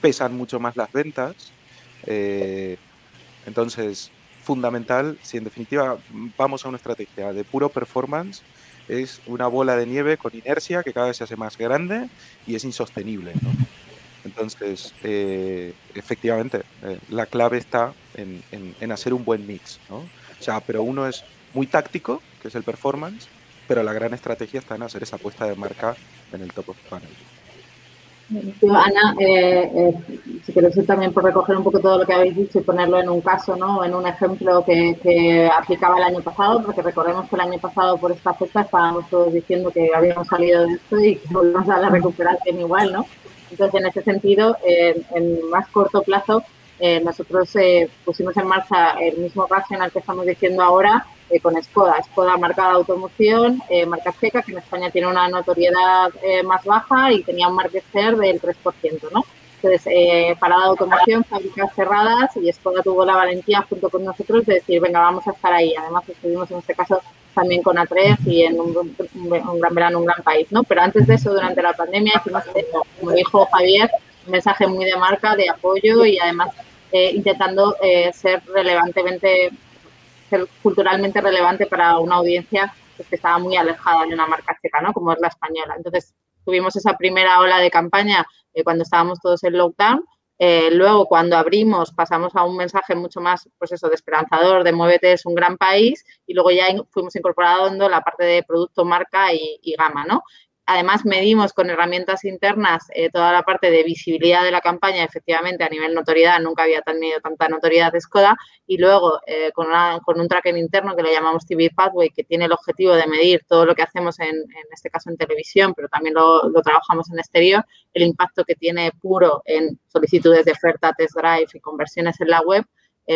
pesan mucho más las ventas. Entonces, fundamental, si en definitiva vamos a una estrategia de puro performance, es una bola de nieve con inercia que cada vez se hace más grande y es insostenible, ¿no? Entonces, efectivamente, la clave está en hacer un buen mix, ¿no? O sea, pero uno es muy táctico, que es el performance, pero la gran estrategia está en hacer esa apuesta de marca en el top of funnel. Ana, si queréis también por recoger un poco todo lo que habéis dicho y ponerlo en un caso, ¿no? En un ejemplo que aplicaba el año pasado, porque recordemos que el año pasado por esta fecha estábamos todos diciendo que habíamos salido de esto y que volvemos a la recuperación igual, ¿no? Entonces, en ese sentido, en más corto plazo, nosotros pusimos en marcha el mismo racional que estamos diciendo ahora con Skoda. Skoda, marca de automoción, marca checa, que en España tiene una notoriedad más baja y tenía un market share del 3%, ¿no? Entonces, parada de automoción, fábricas cerradas y Skoda tuvo la valentía junto con nosotros de decir, venga, vamos a estar ahí. Además, estuvimos en este caso también con A3 y en un gran verano, un gran país, ¿no? Pero antes de eso, durante la pandemia, hicimos, como dijo Javier, un mensaje muy de marca, de apoyo y además intentando ser culturalmente relevante para una audiencia que estaba muy alejada de una marca checa, ¿no? Como es la española. Entonces, tuvimos esa primera ola de campaña cuando estábamos todos en lockdown. Luego, cuando abrimos, pasamos a un mensaje mucho más, pues eso, de esperanzador, de Muévete es un gran país, y luego ya fuimos incorporando la parte de producto, marca y gama, ¿no? Además, medimos con herramientas internas toda la parte de visibilidad de la campaña. Efectivamente, a nivel notoriedad, nunca había tenido tanta notoriedad de Skoda. Y luego, con un tracker interno que le llamamos TV Pathway, que tiene el objetivo de medir todo lo que hacemos, en este caso en televisión, pero también lo trabajamos en exterior, el impacto que tiene puro en solicitudes de oferta, test drive y conversiones en la web.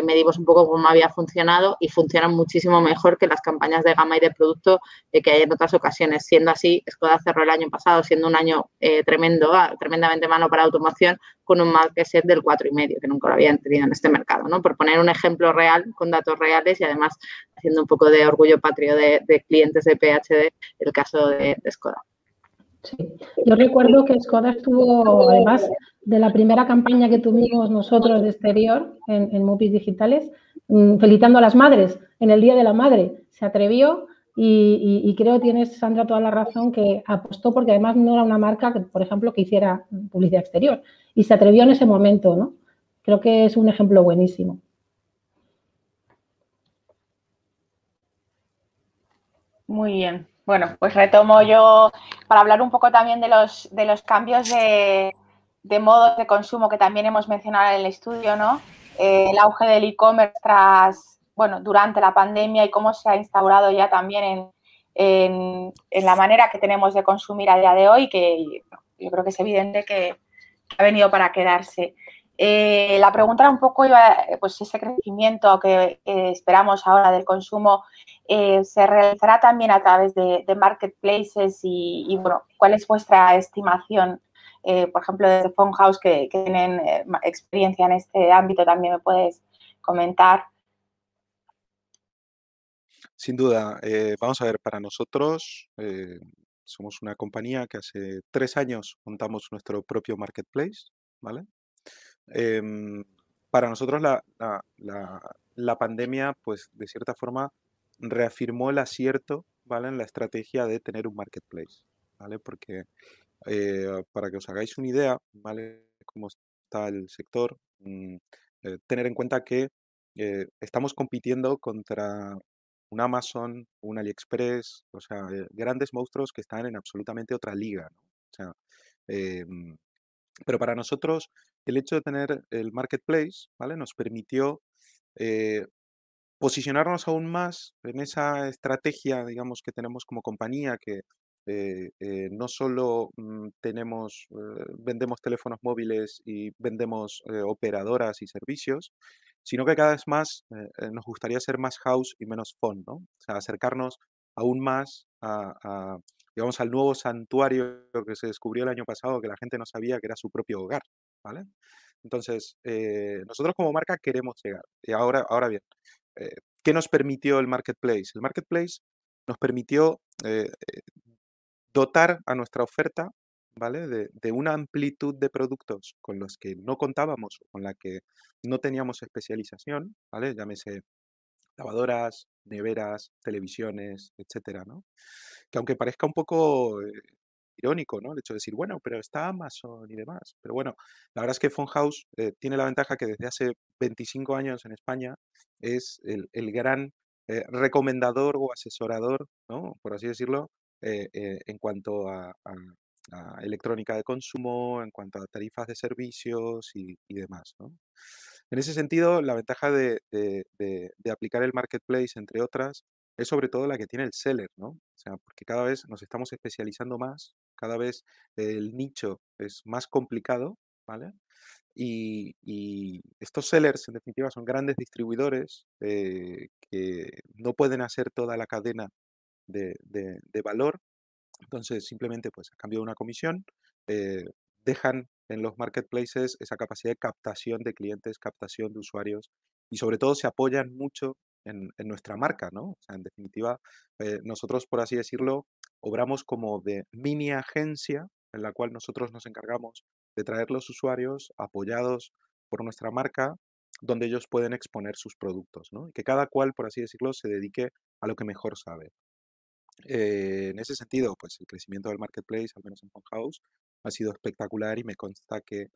Medimos un poco cómo había funcionado y funcionan muchísimo mejor que las campañas de gama y de producto que hay en otras ocasiones. Siendo así, Skoda cerró el año pasado siendo un año tremendamente malo para automoción, con un market share del 4,5, que nunca lo habían tenido en este mercado, ¿no? Por poner un ejemplo real, con datos reales y además haciendo un poco de orgullo patrio de clientes de PHD, el caso de Skoda. Sí, yo recuerdo que Skoda estuvo, además de la primera campaña que tuvimos nosotros de exterior en Movies Digitales, felicitando a las madres en el Día de la Madre. Se atrevió Y creo, tienes, Sandra, toda la razón, que apostó porque además no era una marca, que, por ejemplo, que hiciera publicidad exterior y se atrevió en ese momento, ¿no? Creo que es un ejemplo buenísimo. Muy bien. Bueno, pues retomo yo para hablar un poco también de los cambios de modos de consumo que también hemos mencionado en el estudio, ¿no? El auge del e-commerce durante la pandemia y cómo se ha instaurado ya también en la manera que tenemos de consumir a día de hoy, que yo creo que es evidente que ha venido para quedarse. La pregunta era un poco, pues ese crecimiento que esperamos ahora del consumo se realizará también a través de marketplaces y, bueno, ¿cuál es vuestra estimación? Por ejemplo, desde Phone House, que tienen experiencia en este ámbito, también me puedes comentar. Sin duda, vamos a ver, para nosotros somos una compañía que hace 3 años montamos nuestro propio marketplace, ¿vale? Para nosotros la pandemia, pues de cierta forma, reafirmó el acierto, ¿vale? En la estrategia de tener un marketplace, ¿vale? Porque para que os hagáis una idea, ¿vale? Cómo está el sector, tener en cuenta que estamos compitiendo contra un Amazon, un AliExpress, o sea, grandes monstruos que están en absolutamente otra liga, ¿no? O sea, em, pero para nosotros el hecho de tener el marketplace, ¿vale? Nos permitió posicionarnos aún más en esa estrategia, digamos, que tenemos como compañía, que no solo vendemos teléfonos móviles y vendemos operadoras y servicios, sino que cada vez más nos gustaría ser más house y menos phone, ¿no? O sea, acercarnos aún más digamos, al nuevo santuario que se descubrió el año pasado, que la gente no sabía que era su propio hogar, ¿vale? Entonces, nosotros como marca queremos llegar. Y ahora bien, ¿qué nos permitió el marketplace? El marketplace nos permitió dotar a nuestra oferta, ¿vale? De una amplitud de productos con los que no contábamos, con la que no teníamos especialización, ¿vale? Llámese lavadoras, neveras, televisiones, etcétera, ¿no? Que aunque parezca un poco irónico, ¿no? El hecho de decir, bueno, pero está Amazon y demás. Pero bueno, la verdad es que Phone House tiene la ventaja que desde hace 25 años en España es el gran recomendador o asesorador, ¿no? Por así decirlo, en cuanto a electrónica de consumo, en cuanto a tarifas de servicios y demás, ¿no? En ese sentido, la ventaja de aplicar el marketplace, entre otras, es sobre todo la que tiene el seller, ¿no? O sea, porque cada vez nos estamos especializando más, cada vez el nicho es más complicado, ¿vale? Y estos sellers, en definitiva, son grandes distribuidores que no pueden hacer toda la cadena de valor. Entonces, simplemente, pues, a cambio de una comisión, eh, dejan en los marketplaces esa capacidad de captación de clientes, captación de usuarios y sobre todo se apoyan mucho en nuestra marca, ¿no? O sea, en definitiva, nosotros, por así decirlo, obramos como de mini agencia en la cual nosotros nos encargamos de traer los usuarios apoyados por nuestra marca, donde ellos pueden exponer sus productos, ¿no? Y que cada cual, por así decirlo, se dedique a lo que mejor sabe. En ese sentido, pues el crecimiento del marketplace, al menos en Phone House, ha sido espectacular y me consta que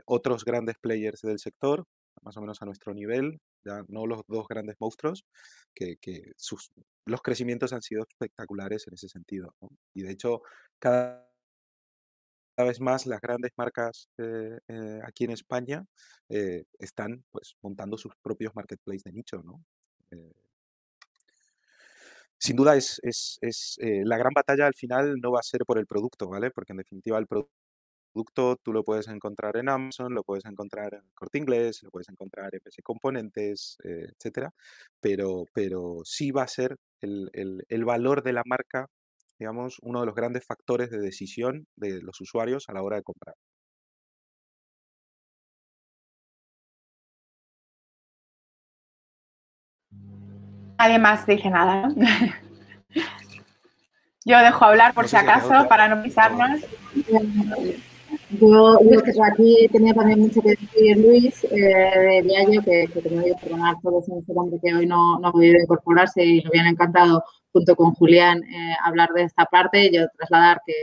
otros grandes players del sector, más o menos a nuestro nivel, ya no los dos grandes monstruos, que los crecimientos han sido espectaculares en ese sentido, ¿no? Y de hecho, cada vez más las grandes marcas aquí en España están pues montando sus propios marketplaces de nicho, ¿no? Sin duda la gran batalla al final no va a ser por el producto, ¿vale? Porque en definitiva el producto tú lo puedes encontrar en Amazon, lo puedes encontrar en Corte Inglés, lo puedes encontrar en PC Componentes, etcétera, pero sí va a ser el valor de la marca, digamos, uno de los grandes factores de decisión de los usuarios a la hora de comprar. Nadie más dice nada, ¿no? Yo dejo hablar por No si sé si ha quedado acaso, claro. para no pisarnos. Yo aquí tenía también mucho que decir Luis, de Diageo, que como digo, perdonar todos en este hombre que hoy no ha podido incorporarse y me hubiera encantado, junto con Julián, hablar de esta parte. Yo trasladar que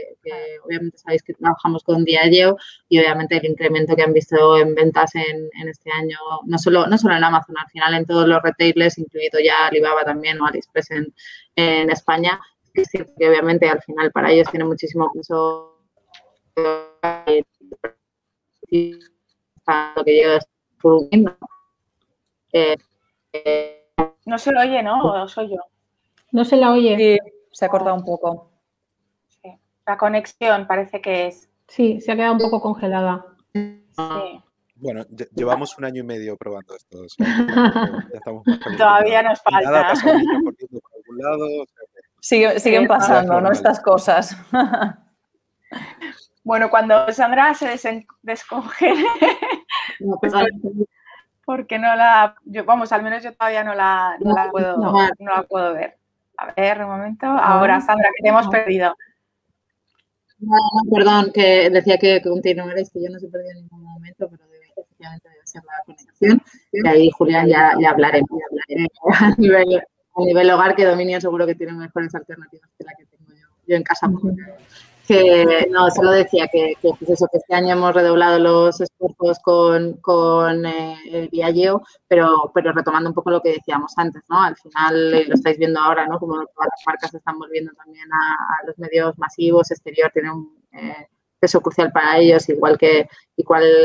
obviamente sabéis que trabajamos con Diageo y obviamente el incremento que han visto en ventas en este año, no solo en Amazon, al final en todos los retailers, incluido ya Alibaba también o AliExpress en España. Es cierto que obviamente al final para ellos tiene muchísimo peso lo que llega no se lo oye, ¿no? ¿O soy yo? No se la oye. Sí, se ha cortado un poco. Sí. La conexión parece que es. Sí, se ha quedado un poco congelada. Sí. Bueno, llevamos 1 año y medio probando esto. O sea, ya estamos más que Todavía nos falta. Y nada, pasa un niño corriendo por algún lado. O sea, Siguen pasando, ¿no? Estas cosas. Bueno, cuando Sandra se descongele, porque no la... vamos, al menos yo todavía no la puedo ver. A ver, un momento. Ahora, Sandra, que te hemos perdido. No, perdón, que decía que continuaréis, que yo no se perdido en ningún momento, pero efectivamente debe ser la conexión. Y ahí, Julián, ya hablaremos. A nivel hogar, que Dominio seguro que tiene mejores alternativas que la que tengo yo en casa. Que no, solo decía que pues eso, que este año hemos redoblado los esfuerzos con el Diageo, pero retomando un poco lo que decíamos antes, ¿no? Al final lo estáis viendo ahora, ¿no? Como todas las marcas se están volviendo también a los medios masivos, exterior tiene un peso crucial para ellos, igual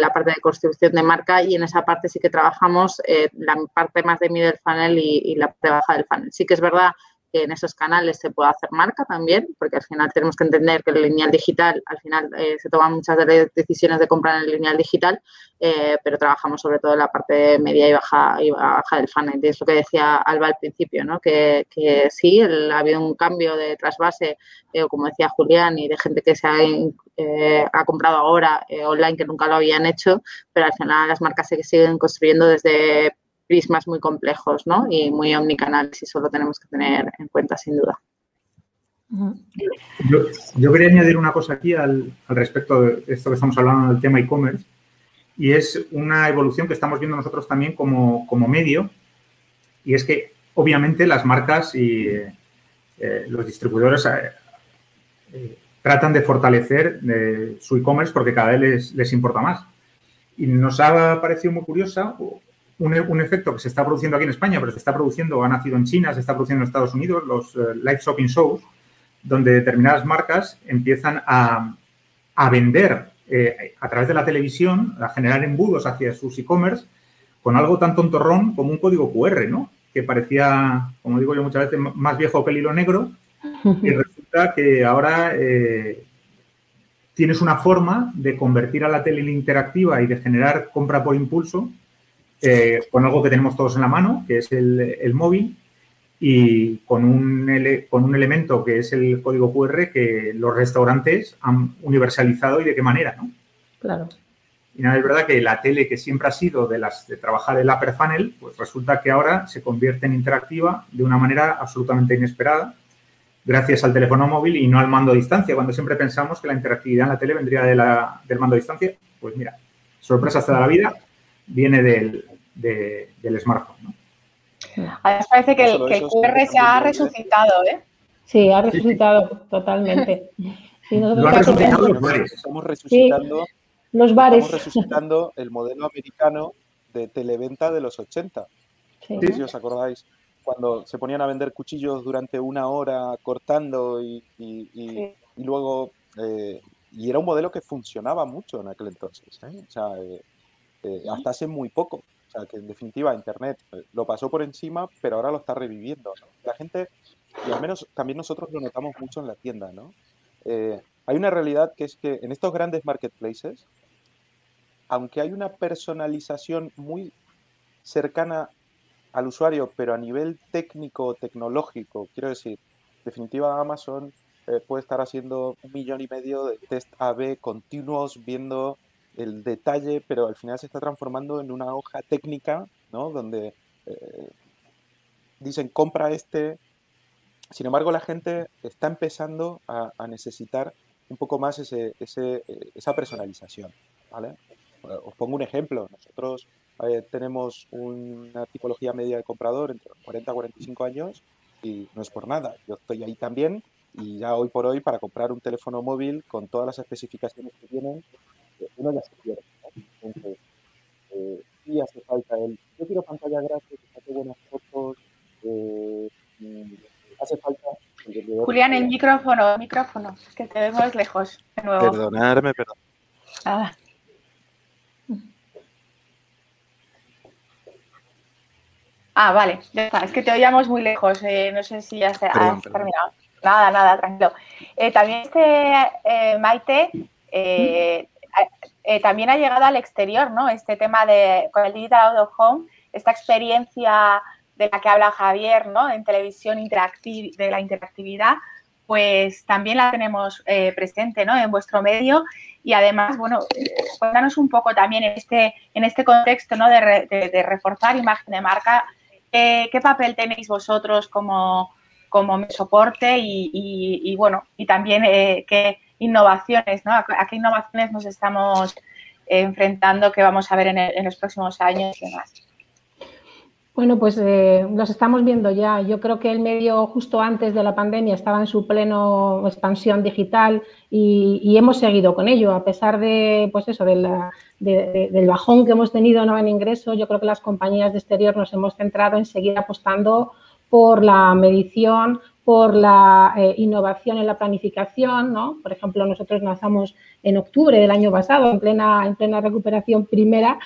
la parte de construcción de marca, y en esa parte sí que trabajamos la parte más de middle funnel y la parte baja del funnel. Sí que es verdad que en esos canales se puede hacer marca también, porque al final tenemos que entender que el lineal digital, al final se toman muchas decisiones de compra en el lineal digital, pero trabajamos sobre todo en la parte media y baja del funnel. Y es lo que decía Alba al principio, ¿no? Que sí, ha habido un cambio de trasvase, como decía Julián, y de gente que se ha comprado ahora online que nunca lo habían hecho, pero al final las marcas se siguen construyendo desde prismas muy complejos, ¿no? Y muy omnicanales, y eso lo tenemos que tener en cuenta, sin duda. Yo quería añadir una cosa aquí al respecto de esto que estamos hablando del tema e-commerce, y es una evolución que estamos viendo nosotros también como medio, y es que obviamente las marcas y los distribuidores tratan de fortalecer su e-commerce porque cada vez les importa más. Y nos ha parecido muy curiosa un efecto que se está produciendo aquí en España, pero se está produciendo, ha nacido en China, se está produciendo en Estados Unidos, los live shopping shows, donde determinadas marcas empiezan a vender a través de la televisión, a generar embudos hacia sus e-commerce con algo tan tontorrón como un código QR, ¿no? Que parecía, como digo yo muchas veces, más viejo que el hilo negro, y resulta que ahora tienes una forma de convertir a la tele interactiva y de generar compra por impulso con algo que tenemos todos en la mano, que es el móvil, y con un elemento que es el código QR que los restaurantes han universalizado, y de qué manera, ¿no? Claro. Y nada, es verdad que la tele, que siempre ha sido de trabajar el upper funnel, pues resulta que ahora se convierte en interactiva de una manera absolutamente inesperada, gracias al teléfono móvil y no al mando a distancia. Cuando siempre pensamos que la interactividad en la tele vendría del mando a distancia, pues mira, sorpresa hasta la vida, viene del smartphone, ¿no? Además parece que el QR se ha resucitado, ¿eh? Sí, ha resucitado totalmente. Sí, lo han resucitado los bares. Estamos resucitando, sí, los bares. Estamos resucitando el modelo americano de televenta de los 80. Sí. No sé si os acordáis, cuando se ponían a vender cuchillos durante 1 hora cortando y luego... y era un modelo que funcionaba mucho en aquel entonces, ¿eh? O sea, hasta hace muy poco. O sea, que en definitiva Internet lo pasó por encima, pero ahora lo está reviviendo, ¿no? La gente, y al menos también nosotros lo notamos mucho en la tienda, ¿no? Hay una realidad que es que en estos grandes marketplaces, aunque hay una personalización muy cercana al usuario, pero a nivel técnico, tecnológico, quiero decir, en definitiva Amazon puede estar haciendo 1,5 millones de test A/B continuos, viendo el detalle, pero al final se está transformando en una hoja técnica, ¿no? Donde dicen compra este. Sin embargo, la gente está empezando a necesitar un poco más esa personalización, ¿vale? Os pongo un ejemplo. Nosotros tenemos una tipología media de comprador entre los 40 a 45 años y no es por nada. Yo estoy ahí también y ya hoy por hoy para comprar un teléfono móvil con todas las especificaciones que tienen, uno ya se pierde, ¿no? Entonces, sí hace falta yo quiero pantalla grande, que saque buenas fotos, hace falta el vendedor. Julián, el micrófono, que te vemos lejos de nuevo. Perdonadme. Ah. Vale, ya está. Es que te oíamos muy lejos. No sé si ya has terminado. Nada, tranquilo. También Maite, también ha llegado al exterior, ¿no? Este tema con el Digital Out of Home, esta experiencia de la que habla Javier, ¿no? En televisión de la interactividad, pues también la tenemos presente, ¿no? En vuestro medio. Y además, bueno, cuéntanos un poco también en este contexto, ¿no? De reforzar imagen de marca. ¿Qué papel tenéis vosotros como soporte y bueno, y también qué innovaciones, ¿no? ¿A qué innovaciones nos estamos enfrentando que vamos a ver en los próximos años y demás? Bueno, pues los estamos viendo ya. Yo creo que el medio justo antes de la pandemia estaba en su pleno expansión digital y hemos seguido con ello. A pesar de, pues eso, del bajón que hemos tenido, ¿no? En ingresos, yo creo que las compañías de exterior nos hemos centrado en seguir apostando por la medición, por la innovación en la planificación, ¿no? Por ejemplo, nosotros lanzamos en octubre del año pasado, en plena recuperación primera,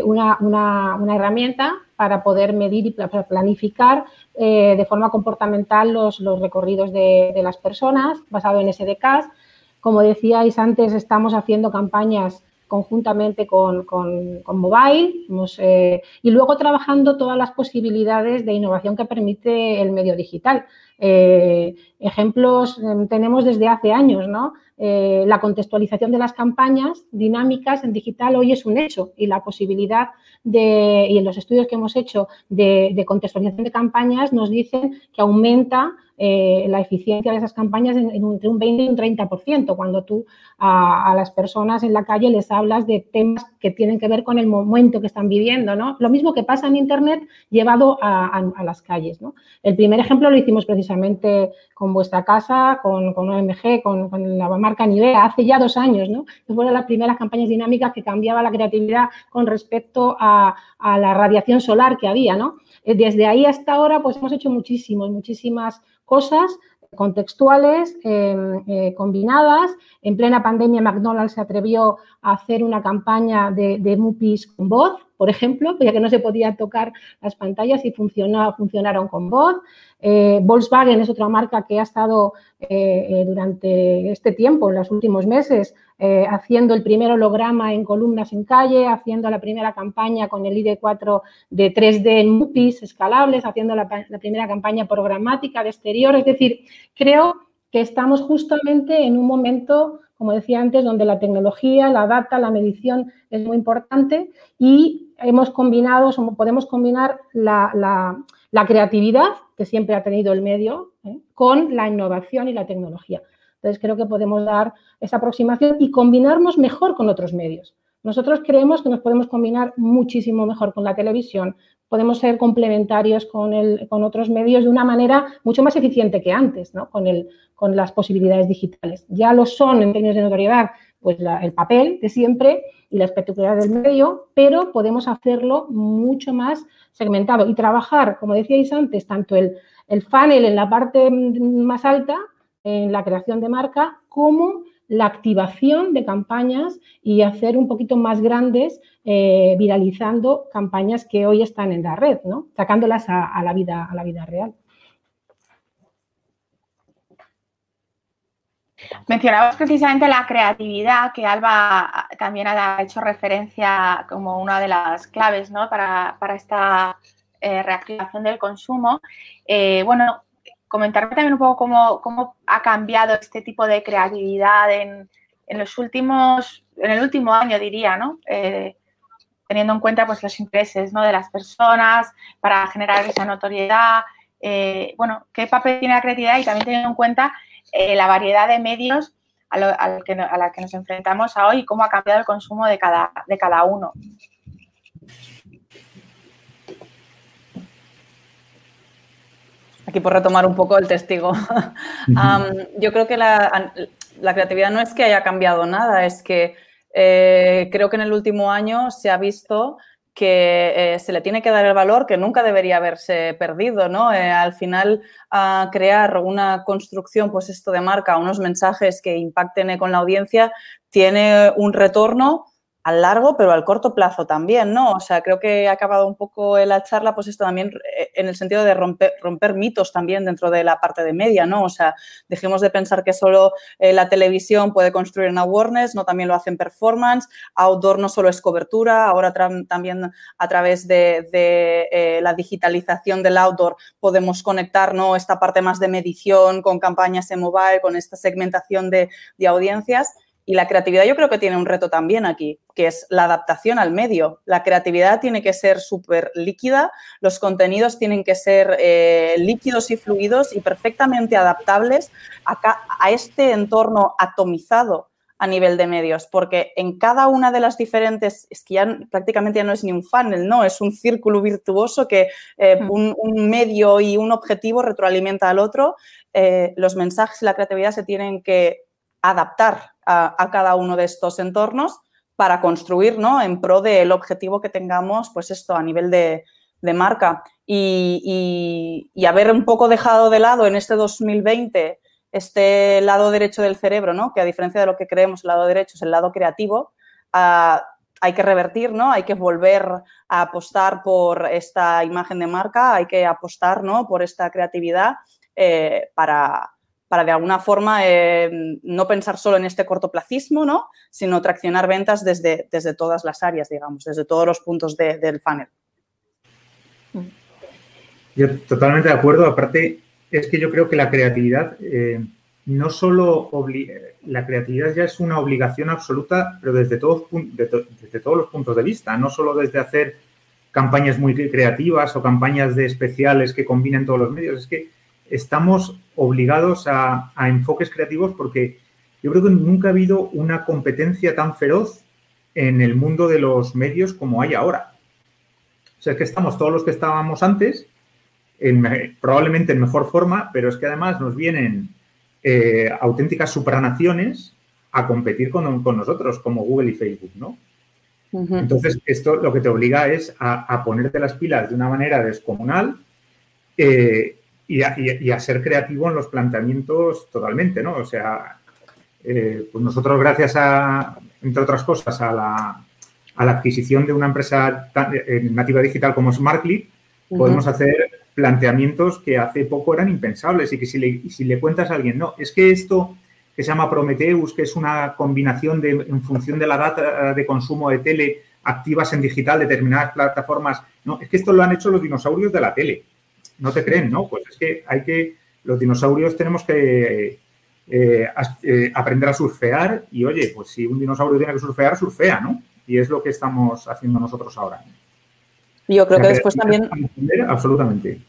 una herramienta para poder medir y para planificar de forma comportamental los recorridos de las personas, basado en SDKs. Como decíais antes, estamos haciendo campañas conjuntamente con mobile y luego trabajando todas las posibilidades de innovación que permite el medio digital. Ejemplos tenemos desde hace años, ¿no? La contextualización de las campañas dinámicas en digital hoy es un hecho y la posibilidad y en los estudios que hemos hecho de contextualización de campañas nos dicen que aumenta la eficiencia de esas campañas entre un 20 y un 30% cuando tú a las personas en la calle les hablas de temas que tienen que ver con el momento que están viviendo, ¿no? Lo mismo que pasa en Internet llevado a las calles, ¿no? El primer ejemplo lo hicimos precisamente con vuestra casa, con OMG, con la marca Nivea, hace ya 2 años, ¿no? Que fueron las primeras campañas dinámicas que cambiaba la creatividad con respecto a la radiación solar que había, ¿no? Desde ahí hasta ahora, pues hemos hecho muchísimas cosas contextuales, combinadas. En plena pandemia, McDonald's se atrevió a hacer una campaña de Mupis con voz, por ejemplo, ya que no se podía tocar las pantallas y funcionaron con voz. Volkswagen es otra marca que ha estado durante este tiempo, en los últimos meses, haciendo el primer holograma en columnas en calle, haciendo la primera campaña con el ID4 de 3D en Mupis escalables, haciendo la primera campaña programática de exterior. Es decir, creo que estamos justamente en un momento, como decía antes, donde la tecnología, la data, la medición es muy importante y podemos combinar la creatividad que siempre ha tenido el medio con la innovación y la tecnología. Entonces, creo que podemos dar esa aproximación y combinarnos mejor con otros medios. Nosotros creemos que nos podemos combinar muchísimo mejor con la televisión, podemos ser complementarios con otros medios de una manera mucho más eficiente que antes, ¿no? Con las posibilidades digitales. Ya lo son en términos de notoriedad, pues el papel de siempre y la espectacularidad del medio, pero podemos hacerlo mucho más segmentado y trabajar, como decíais antes, tanto el funnel en la parte más alta, en la creación de marca, como la activación de campañas y hacer un poquito más grandes, viralizando campañas que hoy están en la red, ¿no? Sacándolas a la vida real. Mencionabas precisamente la creatividad, que Alba también ha hecho referencia como una de las claves, ¿no? para esta reactivación del consumo. Bueno, comentarme también un poco cómo ha cambiado este tipo de creatividad en el último año, diría, ¿no? Teniendo en cuenta pues los intereses, ¿no? de las personas para generar esa notoriedad. Bueno, ¿qué papel tiene la creatividad? Y también teniendo en cuenta la variedad de medios a la que nos enfrentamos a hoy y cómo ha cambiado el consumo de cada uno. Aquí por retomar un poco el testigo. Yo creo que la creatividad no es que haya cambiado nada, es que creo que en el último año se ha visto que se le tiene que dar el valor que nunca debería haberse perdido, ¿no? Al final, crear una construcción, pues esto de marca, unos mensajes que impacten con la audiencia, tiene un retorno al largo, pero al corto plazo también, ¿no? O sea, creo que ha acabado un poco la charla, pues esto también en el sentido de romper mitos también dentro de la parte de media, ¿no? O sea, dejemos de pensar que solo la televisión puede construir en awareness, no, también lo hace en performance, outdoor no solo es cobertura, ahora también a través de la digitalización del outdoor podemos conectar, ¿no?, esta parte más de medición con campañas en mobile, con esta segmentación de audiencias. Y la creatividad yo creo que tiene un reto también aquí, que es la adaptación al medio. La creatividad tiene que ser súper líquida, los contenidos tienen que ser líquidos y fluidos y perfectamente adaptables a este entorno atomizado a nivel de medios, porque en cada una de las diferentes, es que ya prácticamente ya no es ni un funnel, ¿no? Es un círculo virtuoso que un medio y un objetivo retroalimenta al otro. Los mensajes y la creatividad se tienen que adaptar a cada uno de estos entornos para construir, ¿no?, en pro del objetivo que tengamos, pues esto, a nivel de marca. Y haber un poco dejado de lado en este 2020 este lado derecho del cerebro, ¿no?, que a diferencia de lo que creemos, el lado derecho es el lado creativo, hay que revertir, ¿no?, hay que volver a apostar por esta imagen de marca, hay que apostar, ¿no?, por esta creatividad para de alguna forma no pensar solo en este cortoplacismo, ¿no?, sino traccionar ventas desde todas las áreas, digamos, desde todos los puntos del funnel. Yo totalmente de acuerdo. Aparte, es que yo creo que la creatividad no solo la creatividad ya es una obligación absoluta, pero desde todos los puntos de vista, no solo desde hacer campañas muy creativas o campañas de especiales que combinen todos los medios, es que estamos obligados a enfoques creativos porque yo creo que nunca ha habido una competencia tan feroz en el mundo de los medios como hay ahora. O sea, es que estamos todos los que estábamos antes, probablemente en mejor forma, pero es que además nos vienen auténticas supranaciones a competir con nosotros, como Google y Facebook, ¿no? Uh-huh. Entonces, esto lo que te obliga es a ponerte las pilas de una manera descomunal y a ser creativo en los planteamientos totalmente, ¿no? O sea, pues nosotros gracias entre otras cosas, a la adquisición de una empresa nativa digital como Smartclip, podemos hacer planteamientos que hace poco eran impensables y que si le cuentas a alguien, no, es que esto que se llama Prometheus, que es una combinación en función de la data de consumo de tele activas en digital, determinadas plataformas, no, es que esto lo han hecho los dinosaurios de la tele. No te creen, ¿no? Pues es que los dinosaurios tenemos que aprender a surfear y, oye, pues si un dinosaurio tiene que surfear, surfea, ¿no? Y es lo que estamos haciendo nosotros ahora. Yo creo que después también... Absolutamente.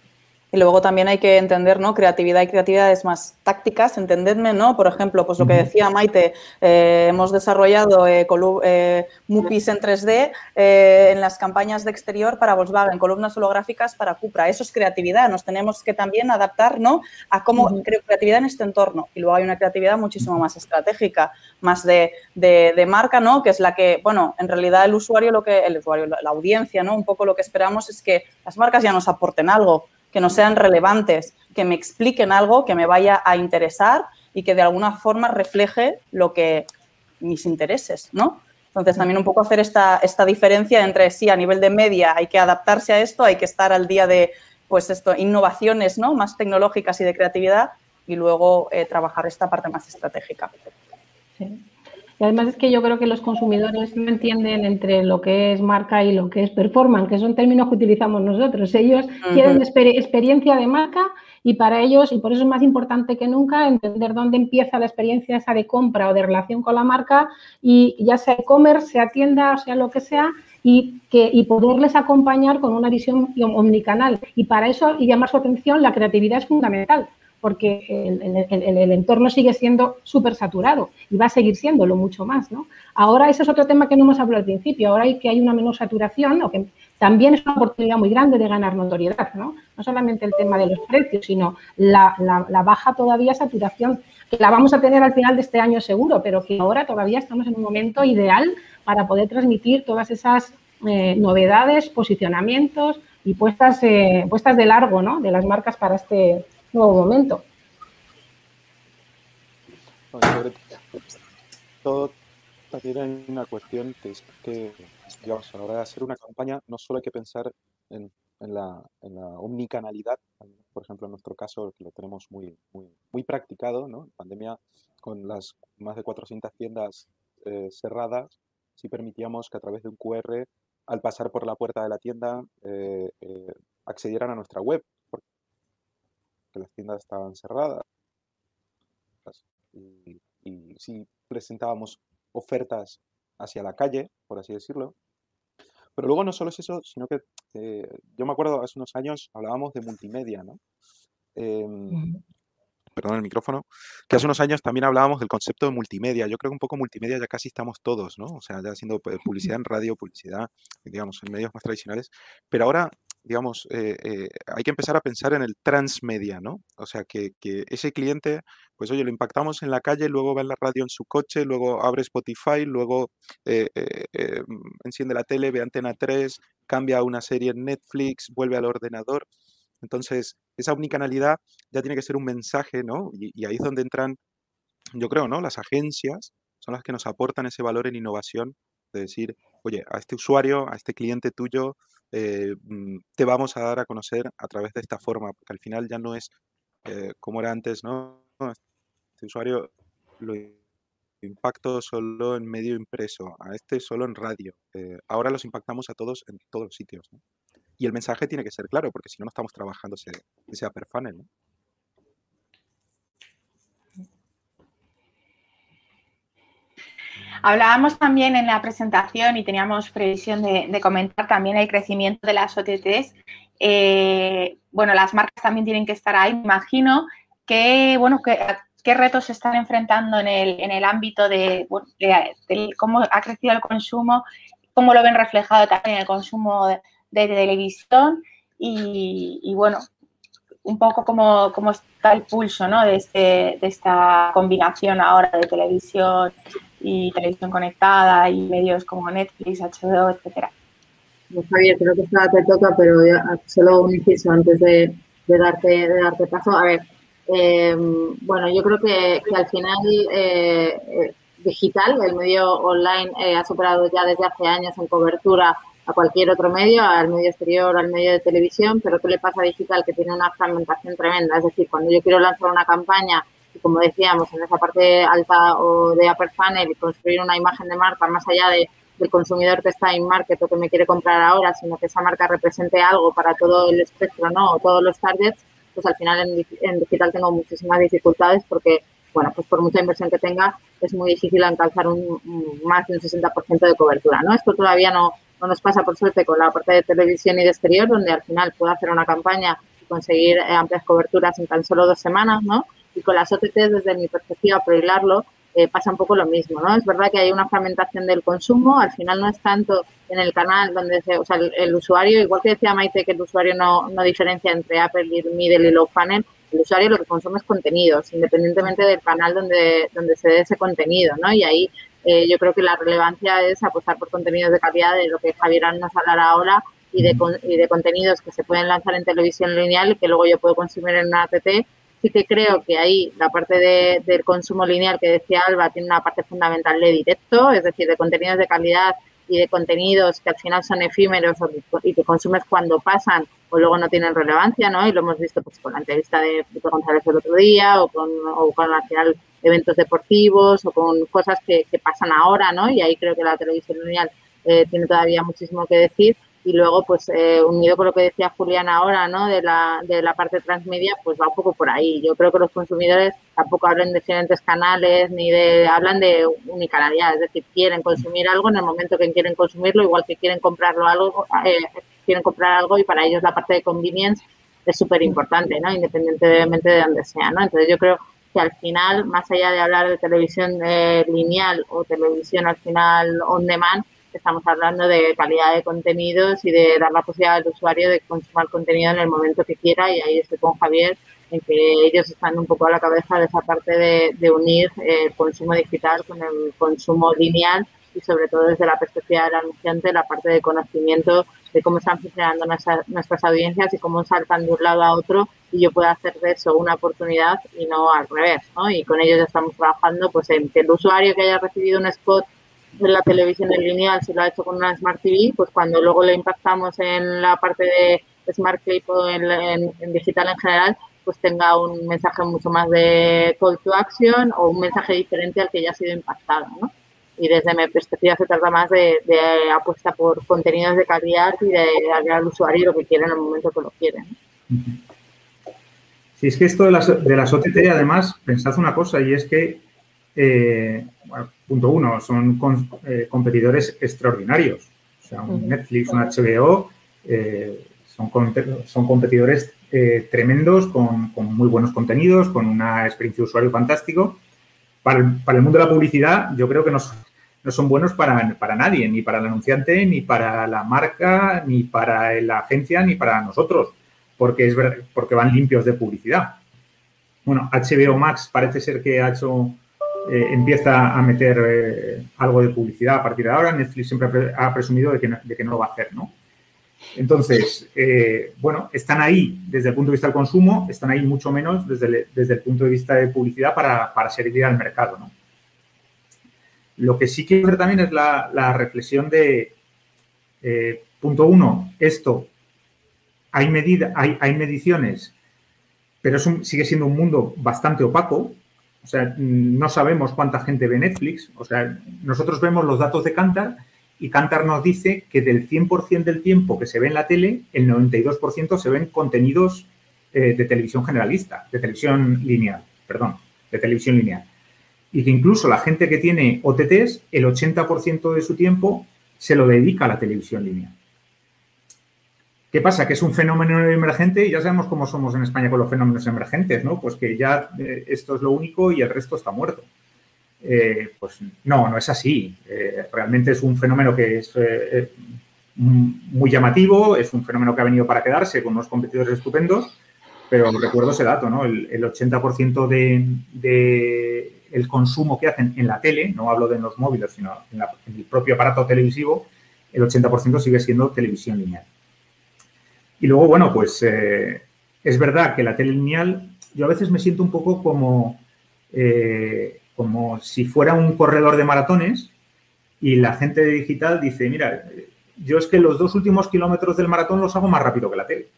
Y luego también hay que entender, ¿no?, creatividad y creatividades más tácticas, entendedme, ¿no? Por ejemplo, pues lo que decía Maite, hemos desarrollado MUPIs en 3D en las campañas de exterior para Volkswagen, columnas holográficas para Cupra. Eso es creatividad. Nos tenemos que también adaptar, ¿no?, a cómo creo creatividad en este entorno. Y luego hay una creatividad muchísimo más estratégica, más de marca, ¿no?, que es la que, bueno, en realidad el usuario, la audiencia, ¿no?, un poco lo que esperamos es que las marcas ya nos aporten algo, que no sean relevantes, que me expliquen algo que me vaya a interesar y que de alguna forma refleje mis intereses, ¿no? Entonces, también un poco hacer esta diferencia entre sí, a nivel de media hay que adaptarse a esto, hay que estar al día de, pues esto, innovaciones, ¿no?, más tecnológicas y de creatividad y luego trabajar esta parte más estratégica. Sí. Y además es que yo creo que los consumidores no entienden entre lo que es marca y lo que es performance, que son términos que utilizamos nosotros. Ellos quieren experiencia de marca y para ellos, y por eso es más importante que nunca, entender dónde empieza la experiencia esa de compra o de relación con la marca y ya sea e-commerce, sea tienda, o sea lo que sea, y poderles acompañar con una visión omnicanal. Y para eso, y llamar su atención, la creatividad es fundamental. porque el entorno sigue siendo súper saturado y va a seguir siéndolo mucho más, ¿no? Ahora, ese es otro tema que no hemos hablado al principio, ahora hay una menor saturación, o que también es una oportunidad muy grande de ganar notoriedad, ¿no? No solamente el tema de los precios, sino la baja todavía saturación, que la vamos a tener al final de este año seguro, pero que ahora todavía estamos en un momento ideal para poder transmitir todas esas novedades, posicionamientos y puestas de largo, ¿no?, de las marcas para este nuevo momento. Sobre todo también hay una cuestión que es que, digamos, a la hora de hacer una campaña no solo hay que pensar en la omnicanalidad, por ejemplo, en nuestro caso, que lo tenemos muy practicado, ¿no? En pandemia, con las más de 400 tiendas cerradas, sí permitíamos que a través de un QR, al pasar por la puerta de la tienda, accedieran a nuestra web, porque las tiendas estaban cerradas. Y sí presentábamos ofertas hacia la calle, por así decirlo. Pero luego no solo es eso, sino que yo me acuerdo hace unos años hablábamos de multimedia, ¿no? Perdón el micrófono, que hace unos años también hablábamos del concepto de multimedia. Yo creo que un poco multimedia ya casi estamos todos, ¿no? O sea, ya haciendo publicidad en radio, publicidad, digamos, en medios más tradicionales. Pero ahora, digamos, hay que empezar a pensar en el transmedia, ¿no? O sea, que ese cliente, pues oye, lo impactamos en la calle, luego va en la radio en su coche, luego abre Spotify, luego enciende la tele, ve Antena 3, cambia una serie en Netflix, vuelve al ordenador. Entonces, esa omnicanalidad ya tiene que ser un mensaje, ¿no? Y ahí es donde entran, yo creo, ¿no? Las agencias son las que nos aportan ese valor en innovación de decir, oye, a este usuario, a este cliente tuyo, te vamos a dar a conocer a través de esta forma, porque al final ya no es como era antes, ¿no? Este usuario lo impacto solo en medio impreso, a este solo en radio. Ahora los impactamos a todos en todos los sitios, ¿no? Y el mensaje tiene que ser claro, porque si no, no estamos trabajando ese upper funnel, ¿no? Hablábamos también en la presentación y teníamos previsión de comentar también el crecimiento de las OTTs. Bueno, las marcas también tienen que estar ahí. Me imagino que, bueno, qué retos se están enfrentando en el ámbito de cómo ha crecido el consumo, cómo lo ven reflejado también en el consumo de televisión y bueno, un poco cómo está el pulso, ¿no?, de esta combinación ahora de televisión y televisión conectada y medios como Netflix, HBO, etcétera. Pues, Javier, creo que esta te toca, pero solo un inciso antes de darte paso. A ver, bueno, yo creo que al final digital, el medio online ha superado ya desde hace años en cobertura a cualquier otro medio, al medio exterior, al medio de televisión, pero ¿qué le pasa a digital? Que tiene una fragmentación tremenda. Es decir, cuando yo quiero lanzar una campaña y, como decíamos, en esa parte alta o de upper funnel y construir una imagen de marca más allá del consumidor que está en market o que me quiere comprar ahora, sino que esa marca represente algo para todo el espectro, ¿no?, o todos los targets, pues al final en digital tengo muchísimas dificultades porque, bueno, pues por mucha inversión que tenga, es muy difícil alcanzar más de un 60% de cobertura, ¿no? Esto todavía no nos pasa, por suerte, con la parte de televisión y de exterior, donde al final puedo hacer una campaña y conseguir amplias coberturas en tan solo 2 semanas, ¿no? Y con las OTTs, desde mi perspectiva, por hilarlo, pasa un poco lo mismo, ¿no? Es verdad que hay una fragmentación del consumo, al final no es tanto en el canal donde o sea, el usuario, igual que decía Maite que el usuario no diferencia entre upper, middle y low funnel, el usuario lo que consume es contenidos, independientemente del canal donde se dé ese contenido, ¿no? Y ahí yo creo que la relevancia es apostar por contenidos de calidad, de lo que Javier nos hablará ahora, y de contenidos que se pueden lanzar en televisión lineal, que luego yo puedo consumir en una ATT. Sí que creo que ahí la parte del consumo lineal que decía Alba tiene una parte fundamental de directo, es decir, de contenidos de calidad y de contenidos que al final son efímeros y que consumes cuando pasan o luego no tienen relevancia, ¿no? Y lo hemos visto pues con la entrevista de Felipe González el otro día o con al final eventos deportivos o con cosas que pasan ahora, ¿no? Y ahí creo que la televisión lineal tiene todavía muchísimo que decir. Y luego, pues, unido con lo que decía Julián ahora, ¿no?, de la parte transmedia, pues va un poco por ahí. Yo creo que los consumidores tampoco hablan de diferentes canales hablan de unicanalidad, es decir, quieren consumir algo en el momento que quieren consumirlo, igual que quieren comprar algo y para ellos la parte de convenience es súper importante, ¿no? Independientemente de donde sea, ¿no? Entonces yo creo que al final, más allá de hablar de televisión lineal o televisión al final on demand, estamos hablando de calidad de contenidos y de dar la posibilidad al usuario de consumir contenido en el momento que quiera, y ahí estoy con Javier en que ellos están un poco a la cabeza de esa parte de unir el consumo digital con el consumo lineal y sobre todo desde la perspectiva del anunciante, la parte de conocimiento de cómo están funcionando nuestras audiencias y cómo saltan de un lado a otro y yo puedo hacer de eso una oportunidad y no al revés, ¿no? Y con ellos ya estamos trabajando pues en que el usuario que haya recibido un spot de la televisión en lineal, si lo ha hecho con una Smart TV, pues cuando luego lo impactamos en la parte de Smart Clip o en digital en general, pues tenga un mensaje mucho más de call to action o un mensaje diferente al que ya ha sido impactado, ¿no? Y desde mi perspectiva se trata más de apuesta por contenidos de calidad y de darle al usuario lo que quiere en el momento que lo quiere, ¿no? Sí, es que esto de las OTT, además, pensad una cosa, y es que, bueno, punto uno, son competidores extraordinarios. O sea, un Netflix, un HBO, son competidores tremendos, con muy buenos contenidos, con una experiencia de usuario fantástico. Para el mundo de la publicidad, yo creo que no son buenos para nadie, ni para el anunciante, ni para la marca, ni para la agencia, ni para nosotros, porque van limpios de publicidad. Bueno, HBO Max parece ser que empieza a meter algo de publicidad a partir de ahora. Netflix siempre ha presumido de que no lo va a hacer, ¿no? Entonces, bueno, están ahí desde el punto de vista del consumo, están ahí mucho menos desde el punto de vista de publicidad para servir al mercado, ¿no? Lo que sí quiero hacer también es la reflexión de, punto uno, esto, hay mediciones, pero sigue siendo un mundo bastante opaco. O sea, no sabemos cuánta gente ve Netflix. O sea, nosotros vemos los datos de Kantar y Kantar nos dice que del 100% del tiempo que se ve en la tele, el 92% se ven contenidos de televisión generalista, de televisión lineal. Y que incluso la gente que tiene OTTs, el 80% de su tiempo se lo dedica a la televisión lineal. ¿Qué pasa? Que es un fenómeno emergente y ya sabemos cómo somos en España con los fenómenos emergentes, ¿no? Pues que ya esto es lo único y el resto está muerto. Pues no es así. Realmente es un fenómeno que es muy llamativo, es un fenómeno que ha venido para quedarse con unos competidores estupendos, pero recuerdo ese dato, ¿no? El 80% de el consumo que hacen en la tele, no hablo de los móviles, sino en el propio aparato televisivo, el 80% sigue siendo televisión lineal. Y luego, bueno, pues es verdad que la tele lineal, yo a veces me siento un poco como si fuera un corredor de maratones y la gente de digital dice, mira, yo es que los 2 últimos kilómetros del maratón los hago más rápido que la tele.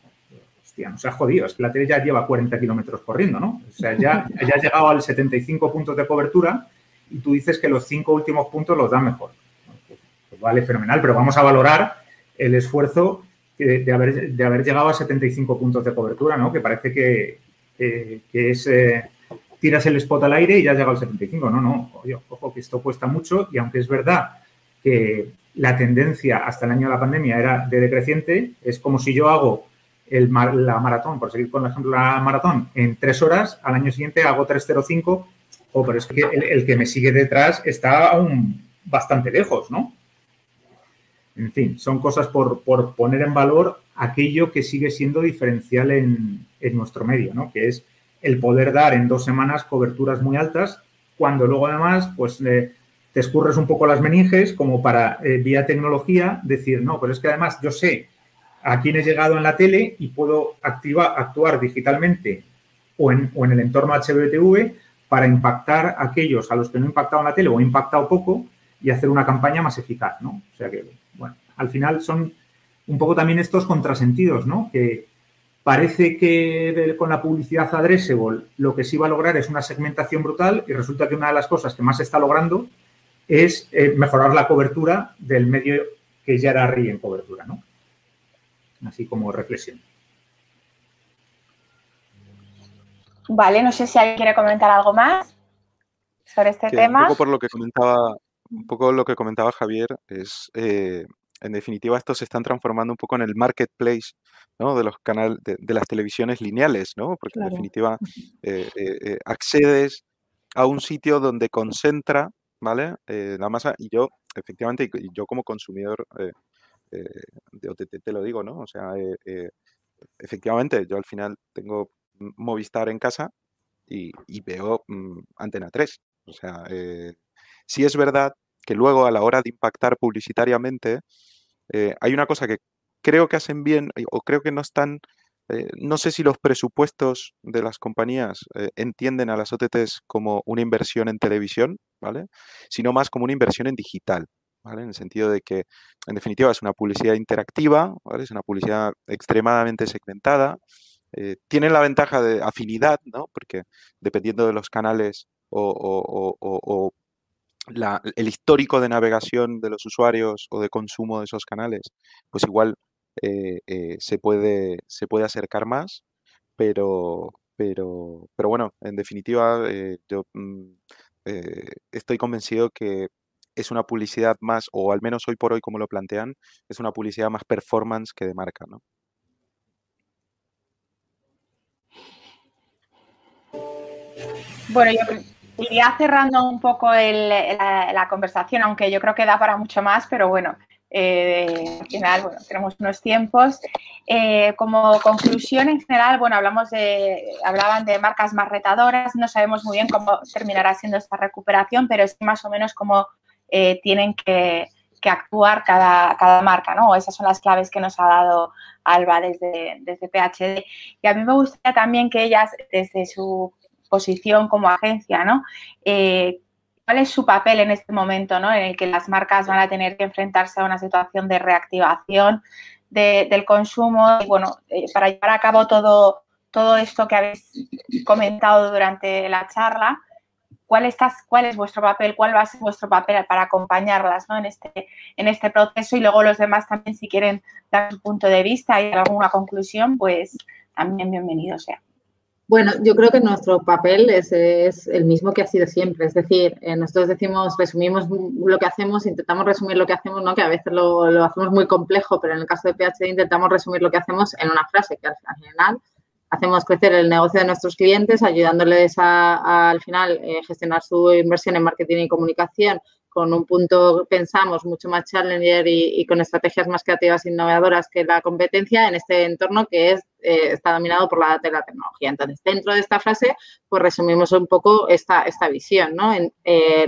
Hostia, no se ha jodido, es que la tele ya lleva 40 kilómetros corriendo, ¿no? O sea, ya ha llegado al 75 puntos de cobertura y tú dices que los 5 últimos puntos los da mejor. Pues vale, fenomenal, pero vamos a valorar el esfuerzo de haber llegado a 75 puntos de cobertura, ¿no? Que parece que es tiras el spot al aire y ya has llegado al 75. No, ojo, que esto cuesta mucho y aunque es verdad que la tendencia hasta el año de la pandemia era de decreciente, es como si yo hago la maratón, por seguir con el ejemplo de la maratón, en 3 horas, al año siguiente hago 3:05, pero es que el que me sigue detrás está aún bastante lejos, ¿no? En fin, son cosas por poner en valor aquello que sigue siendo diferencial en nuestro medio, ¿no? Que es el poder dar en 2 semanas coberturas muy altas, cuando luego además pues te escurres un poco las meninges como para vía tecnología decir, no, pero es que además yo sé a quién he llegado en la tele y puedo actuar digitalmente o en el entorno HBTV para impactar a aquellos a los que no he impactado en la tele o he impactado poco y hacer una campaña más eficaz, ¿no? O sea que, bueno, al final son un poco también estos contrasentidos, ¿no? Que parece que con la publicidad addressable lo que sí va a lograr es una segmentación brutal y resulta que una de las cosas que más se está logrando es mejorar la cobertura del medio que ya era RI en cobertura, ¿no? Así como reflexión. Vale, no sé si alguien quiere comentar algo más sobre este tema. Un poco lo que comentaba Javier es en definitiva, estos se están transformando un poco en el marketplace, ¿no? De los canales, de las televisiones lineales, ¿no? Porque en Claro. definitiva accedes a un sitio donde concentra, ¿vale? La masa, y yo, efectivamente, y yo como consumidor, te lo digo, ¿no? O sea, efectivamente, yo al final tengo Movistar en casa y veo Antena 3. O sea, sí es verdad que luego a la hora de impactar publicitariamente, hay una cosa que creo que hacen bien o creo que no están, no sé si los presupuestos de las compañías entienden a las OTTs como una inversión en televisión, ¿vale? Sino más como una inversión en digital, ¿vale? En el sentido de que, en definitiva, es una publicidad interactiva, ¿vale? Es una publicidad extremadamente segmentada. Tienen la ventaja de afinidad, ¿no? Porque dependiendo de los canales o el histórico de navegación de los usuarios o de consumo de esos canales, pues igual se puede acercar más, pero bueno, en definitiva, yo estoy convencido que es una publicidad más, o al menos hoy por hoy como lo plantean, es una publicidad más performance que de marca, ¿no? Bueno, yo iría cerrando un poco la conversación, aunque yo creo que da para mucho más, pero bueno, al final, bueno, tenemos unos tiempos. Como conclusión en general, bueno, hablaban de marcas más retadoras, no sabemos muy bien cómo terminará siendo esta recuperación, pero es más o menos cómo tienen que actuar cada marca, ¿no? Esas son las claves que nos ha dado Alba desde PHD. Y a mí me gustaría también que ellas, desde su posición como agencia, ¿no? ¿Cuál es su papel en este momento, ¿no? En el que las marcas van a tener que enfrentarse a una situación de reactivación del consumo y, bueno, para llevar a cabo todo esto que habéis comentado durante la charla, ¿cuál es vuestro papel? ¿Cuál va a ser vuestro papel para acompañarlas, ¿no? en este proceso? Y luego los demás también, si quieren dar su punto de vista y alguna conclusión, pues también bienvenido sea. Bueno, yo creo que nuestro papel es el mismo que ha sido siempre. Es decir, nosotros resumimos lo que hacemos, intentamos resumir lo que hacemos, ¿no? Que a veces lo hacemos muy complejo, pero en el caso de PHD intentamos resumir lo que hacemos en una frase, que al final hacemos crecer el negocio de nuestros clientes, ayudándoles al final gestionar su inversión en marketing y comunicación con un punto, pensamos, mucho más challenger y con estrategias más creativas e innovadoras que la competencia en este entorno que está dominado por la data y la tecnología. Entonces, dentro de esta frase, pues resumimos un poco esta visión, ¿no?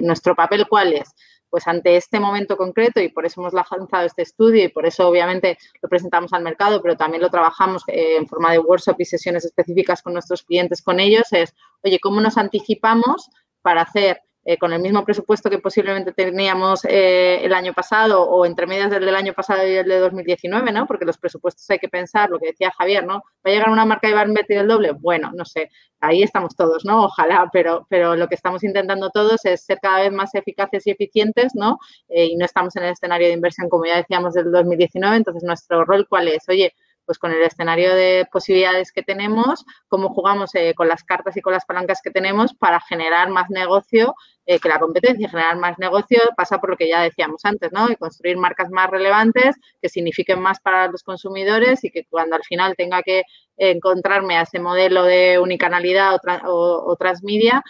Nuestro papel, ¿cuál es? Pues ante este momento concreto, y por eso hemos lanzado este estudio y por eso obviamente lo presentamos al mercado, pero también lo trabajamos en forma de workshop y sesiones específicas con nuestros clientes, con ellos, es, oye, ¿cómo nos anticipamos para hacer con el mismo presupuesto que posiblemente teníamos el año pasado o entre medias del año pasado y el de 2019, ¿no? Porque los presupuestos hay que pensar, lo que decía Javier, ¿no? ¿Va a llegar una marca y va a invertir el doble? Bueno, no sé, ahí estamos todos, ¿no? Ojalá, pero lo que estamos intentando todos es ser cada vez más eficaces y eficientes, ¿no? Y no estamos en el escenario de inversión, como ya decíamos, del 2019, entonces nuestro rol, ¿cuál es? Oye, pues con el escenario de posibilidades que tenemos, cómo jugamos con las cartas y con las palancas que tenemos para generar más negocio que la competencia. Generar más negocio pasa por lo que ya decíamos antes, ¿no? Y construir marcas más relevantes que signifiquen más para los consumidores y que cuando al final tenga que encontrarme a ese modelo de unicanalidad o transmedia,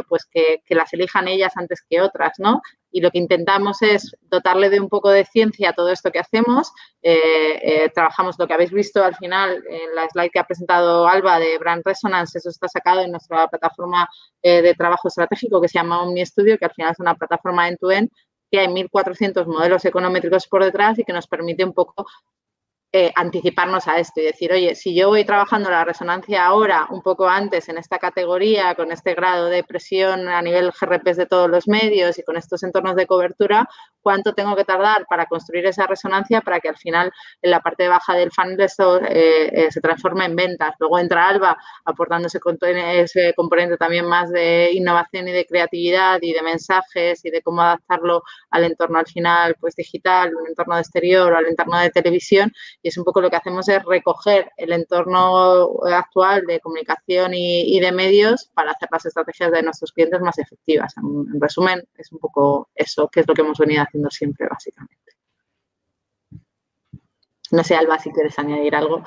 pues que las elijan ellas antes que otras, ¿no? Y lo que intentamos es dotarle de un poco de ciencia a todo esto que hacemos. Trabajamos lo que habéis visto al final en la slide que ha presentado Alba de Brand Resonance. Eso está sacado en nuestra plataforma de trabajo estratégico que se llama Omni Studio, que al final es una plataforma end-to-end que hay 1.400 modelos econométricos por detrás y que nos permite un poco anticiparnos a esto y decir, oye, si yo voy trabajando la resonancia ahora, un poco antes en esta categoría, con este grado de presión a nivel GRPs de todos los medios y con estos entornos de cobertura, ¿cuánto tengo que tardar para construir esa resonancia para que al final en la parte baja del funnel esto se transforme en ventas? Luego entra Alba aportando ese componente también más de innovación y de creatividad y de mensajes y de cómo adaptarlo al entorno al final pues digital, un entorno de exterior o al entorno de televisión. Y es un poco lo que hacemos es recoger el entorno actual de comunicación y de medios para hacer las estrategias de nuestros clientes más efectivas. En resumen, es un poco eso, que es lo que hemos venido haciendo siempre, básicamente. No sé, Alba, si quieres añadir algo.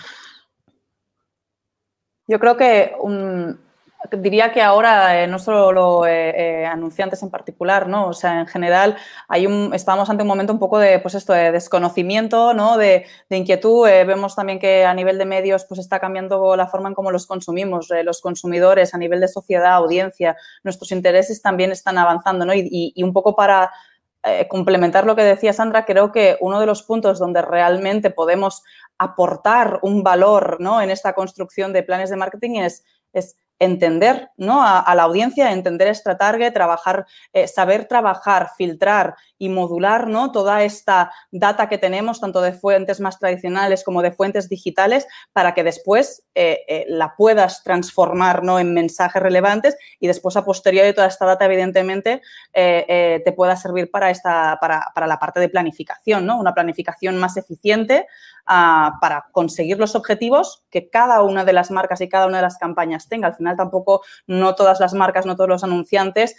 Yo creo que diría que ahora, no solo anunciantes en particular, ¿no? O sea, en general estamos ante un momento un poco de, pues esto, de desconocimiento, ¿no? De inquietud. Vemos también que a nivel de medios pues está cambiando la forma en cómo los consumimos, los consumidores, a nivel de sociedad, audiencia, nuestros intereses también están avanzando, ¿no? Y un poco para complementar lo que decía Sandra, creo que uno de los puntos donde realmente podemos aportar un valor, ¿no? En esta construcción de planes de marketing es entender, ¿no? a la audiencia, entender esta target, saber trabajar, filtrar y modular, ¿no? Toda esta data que tenemos, tanto de fuentes más tradicionales como de fuentes digitales, para que después la puedas transformar, ¿no? En mensajes relevantes y después a posteriori toda esta data, evidentemente, te pueda servir para la parte de planificación, ¿no? Una planificación más eficiente para conseguir los objetivos que cada una de las marcas y cada una de las campañas tenga. Al final tampoco, no todas las marcas, no todos los anunciantes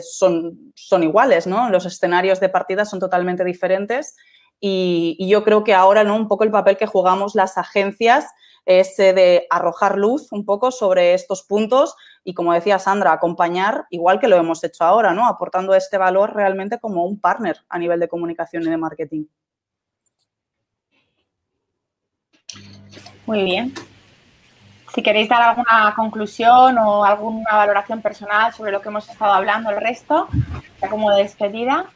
son iguales, ¿no? Los escenarios de partida son totalmente diferentes y yo creo que ahora, ¿no? Un poco el papel que jugamos las agencias es de arrojar luz un poco sobre estos puntos y, como decía Sandra, acompañar, igual que lo hemos hecho ahora, ¿no? Aportando este valor realmente como un partner a nivel de comunicación y de marketing. Muy bien. Si queréis dar alguna conclusión o alguna valoración personal sobre lo que hemos estado hablando, el resto, ya como de despedida.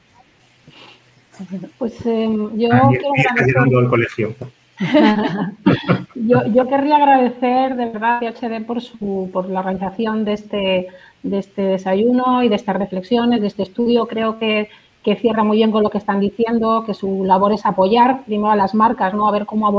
Pues yo quiero agradecer al colegio. yo querría agradecer de verdad a PHD por la organización de este desayuno y de estas reflexiones, de este estudio. Creo que cierra muy bien con lo que están diciendo, que su labor es apoyar primero a las marcas, ¿no? A ver cómo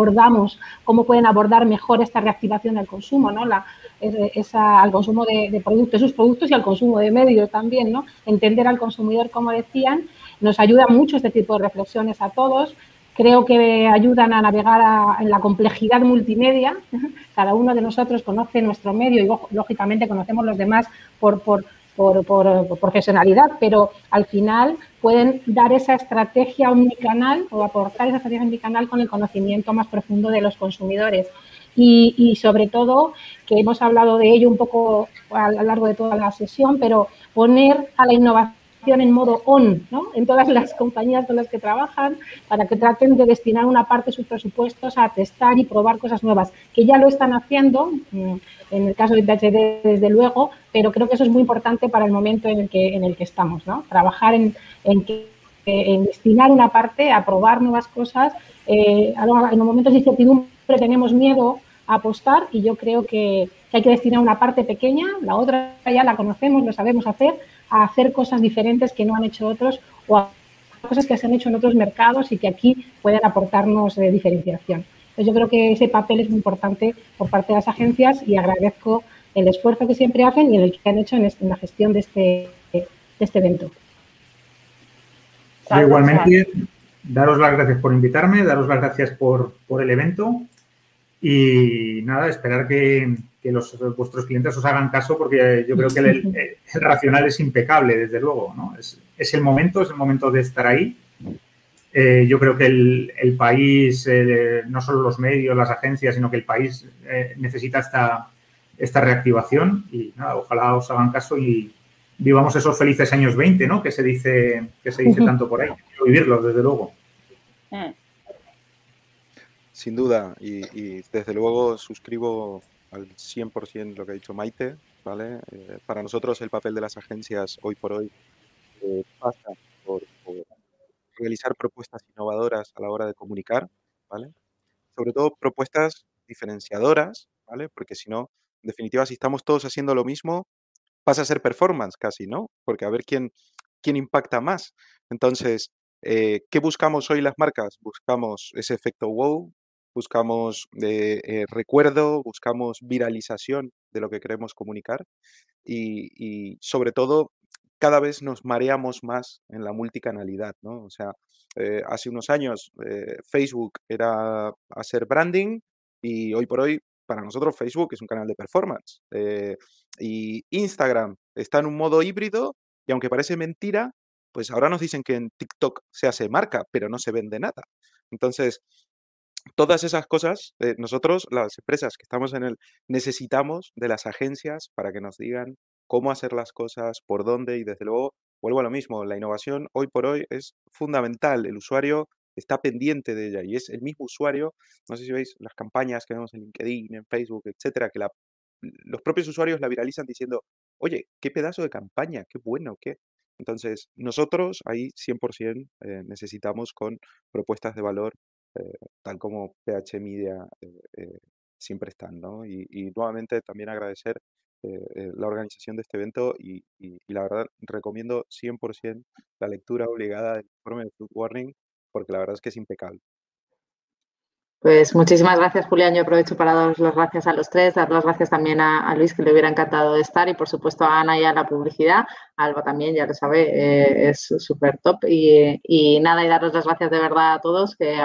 pueden abordar mejor esta reactivación del consumo, ¿no? Al consumo de productos, sus productos y al consumo de medios también, ¿no? Entender al consumidor, como decían, nos ayuda mucho este tipo de reflexiones a todos. Creo que ayudan a navegar en la complejidad multimedia. Cada uno de nosotros conoce nuestro medio y, lógicamente, conocemos los demás por profesionalidad, pero al final pueden dar esa estrategia omnicanal o aportar esa estrategia omnicanal con el conocimiento más profundo de los consumidores. Y sobre todo, que hemos hablado de ello un poco a lo largo de toda la sesión, pero poner a la innovación en modo on, ¿no? En todas las compañías con las que trabajan, para que traten de destinar una parte de sus presupuestos a testar y probar cosas nuevas, que ya lo están haciendo, en el caso de PHD desde luego, pero creo que eso es muy importante para el momento en el que estamos, ¿no? Trabajar en destinar una parte a probar nuevas cosas. En los momentos de incertidumbre tenemos miedo a apostar y yo creo que hay que destinar una parte pequeña, la otra ya la conocemos, lo sabemos hacer, a hacer cosas diferentes que no han hecho otros o a cosas que se han hecho en otros mercados y que aquí pueden aportarnos diferenciación. Entonces, yo creo que ese papel es muy importante por parte de las agencias y agradezco el esfuerzo que siempre hacen y el que han hecho en la gestión de este evento. Yo igualmente, daros las gracias por invitarme, daros las gracias por el evento y nada, esperar que vuestros clientes os hagan caso porque yo creo que el racional es impecable, desde luego, ¿no? Es el momento de estar ahí. Yo creo que el país, no solo los medios, las agencias, sino que el país necesita esta reactivación y nada, ojalá os hagan caso y vivamos esos felices años 20, ¿no? Que se dice tanto por ahí. Quiero vivirlos, desde luego. Sin duda, y desde luego suscribo al 100% lo que ha dicho Maite, ¿vale? Para nosotros el papel de las agencias hoy por hoy pasa por realizar propuestas innovadoras a la hora de comunicar, ¿vale? Sobre todo propuestas diferenciadoras, ¿vale? Porque si no, en definitiva, si estamos todos haciendo lo mismo, pasa a ser performance casi, ¿no? Porque a ver quién impacta más. Entonces, ¿qué buscamos hoy las marcas? Buscamos ese efecto wow, buscamos recuerdo, buscamos viralización de lo que queremos comunicar y sobre todo cada vez nos mareamos más en la multicanalidad, ¿no? O sea, hace unos años Facebook era hacer branding y hoy por hoy para nosotros Facebook es un canal de performance. Y Instagram está en un modo híbrido y aunque parece mentira, pues ahora nos dicen que en TikTok se hace marca, pero no se vende nada. Entonces, todas esas cosas, nosotros, las empresas que estamos en necesitamos de las agencias para que nos digan cómo hacer las cosas, por dónde, y desde luego, vuelvo a lo mismo, la innovación hoy por hoy es fundamental, el usuario está pendiente de ella y es el mismo usuario, no sé si veis las campañas que vemos en LinkedIn, en Facebook, etcétera, que los propios usuarios la viralizan diciendo, oye, qué pedazo de campaña, qué bueno, qué... Entonces, nosotros ahí 100% necesitamos con propuestas de valor tal como PH Media siempre están, ¿no? Y nuevamente también agradecer la organización de este evento y la verdad recomiendo 100% la lectura obligada del informe de Flood Warning porque la verdad es que es impecable. Pues muchísimas gracias, Julián. Yo aprovecho para daros las gracias a los tres, dar las gracias también a Luis, que le hubiera encantado de estar, y por supuesto a Ana y a la publicidad. A Alba también, ya lo sabe, es súper top. Y nada, y daros las gracias de verdad a todos, que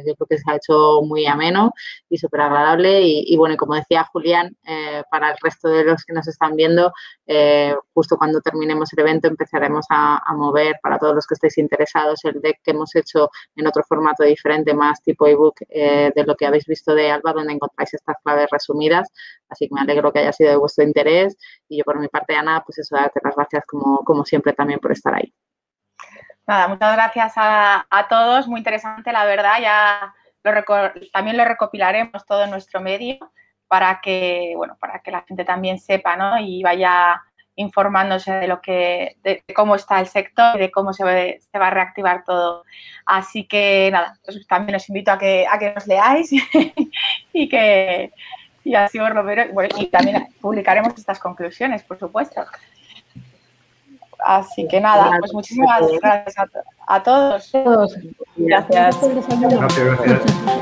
yo creo que se ha hecho muy ameno y súper agradable. Y bueno, y como decía Julián, para el resto de los que nos están viendo, justo cuando terminemos el evento empezaremos a mover, para todos los que estéis interesados, el deck que hemos hecho en otro formato diferente, más tipo ebook, de lo que habéis visto de Alba, donde encontráis estas claves resumidas. Así que me alegro que haya sido de vuestro interés. Y yo, por mi parte, Ana, pues eso, darte las gracias como siempre también por estar ahí. Nada, muchas gracias a todos. Muy interesante, la verdad. Ya también lo recopilaremos todo en nuestro medio para que la gente también sepa, ¿no? Y vaya informándose de cómo está el sector y de cómo se va a reactivar todo. Así que nada, pues también os invito a que nos leáis y así os lo veré. Bueno, y también publicaremos estas conclusiones, por supuesto. Así que nada, pues muchísimas gracias a todos. Gracias. Gracias.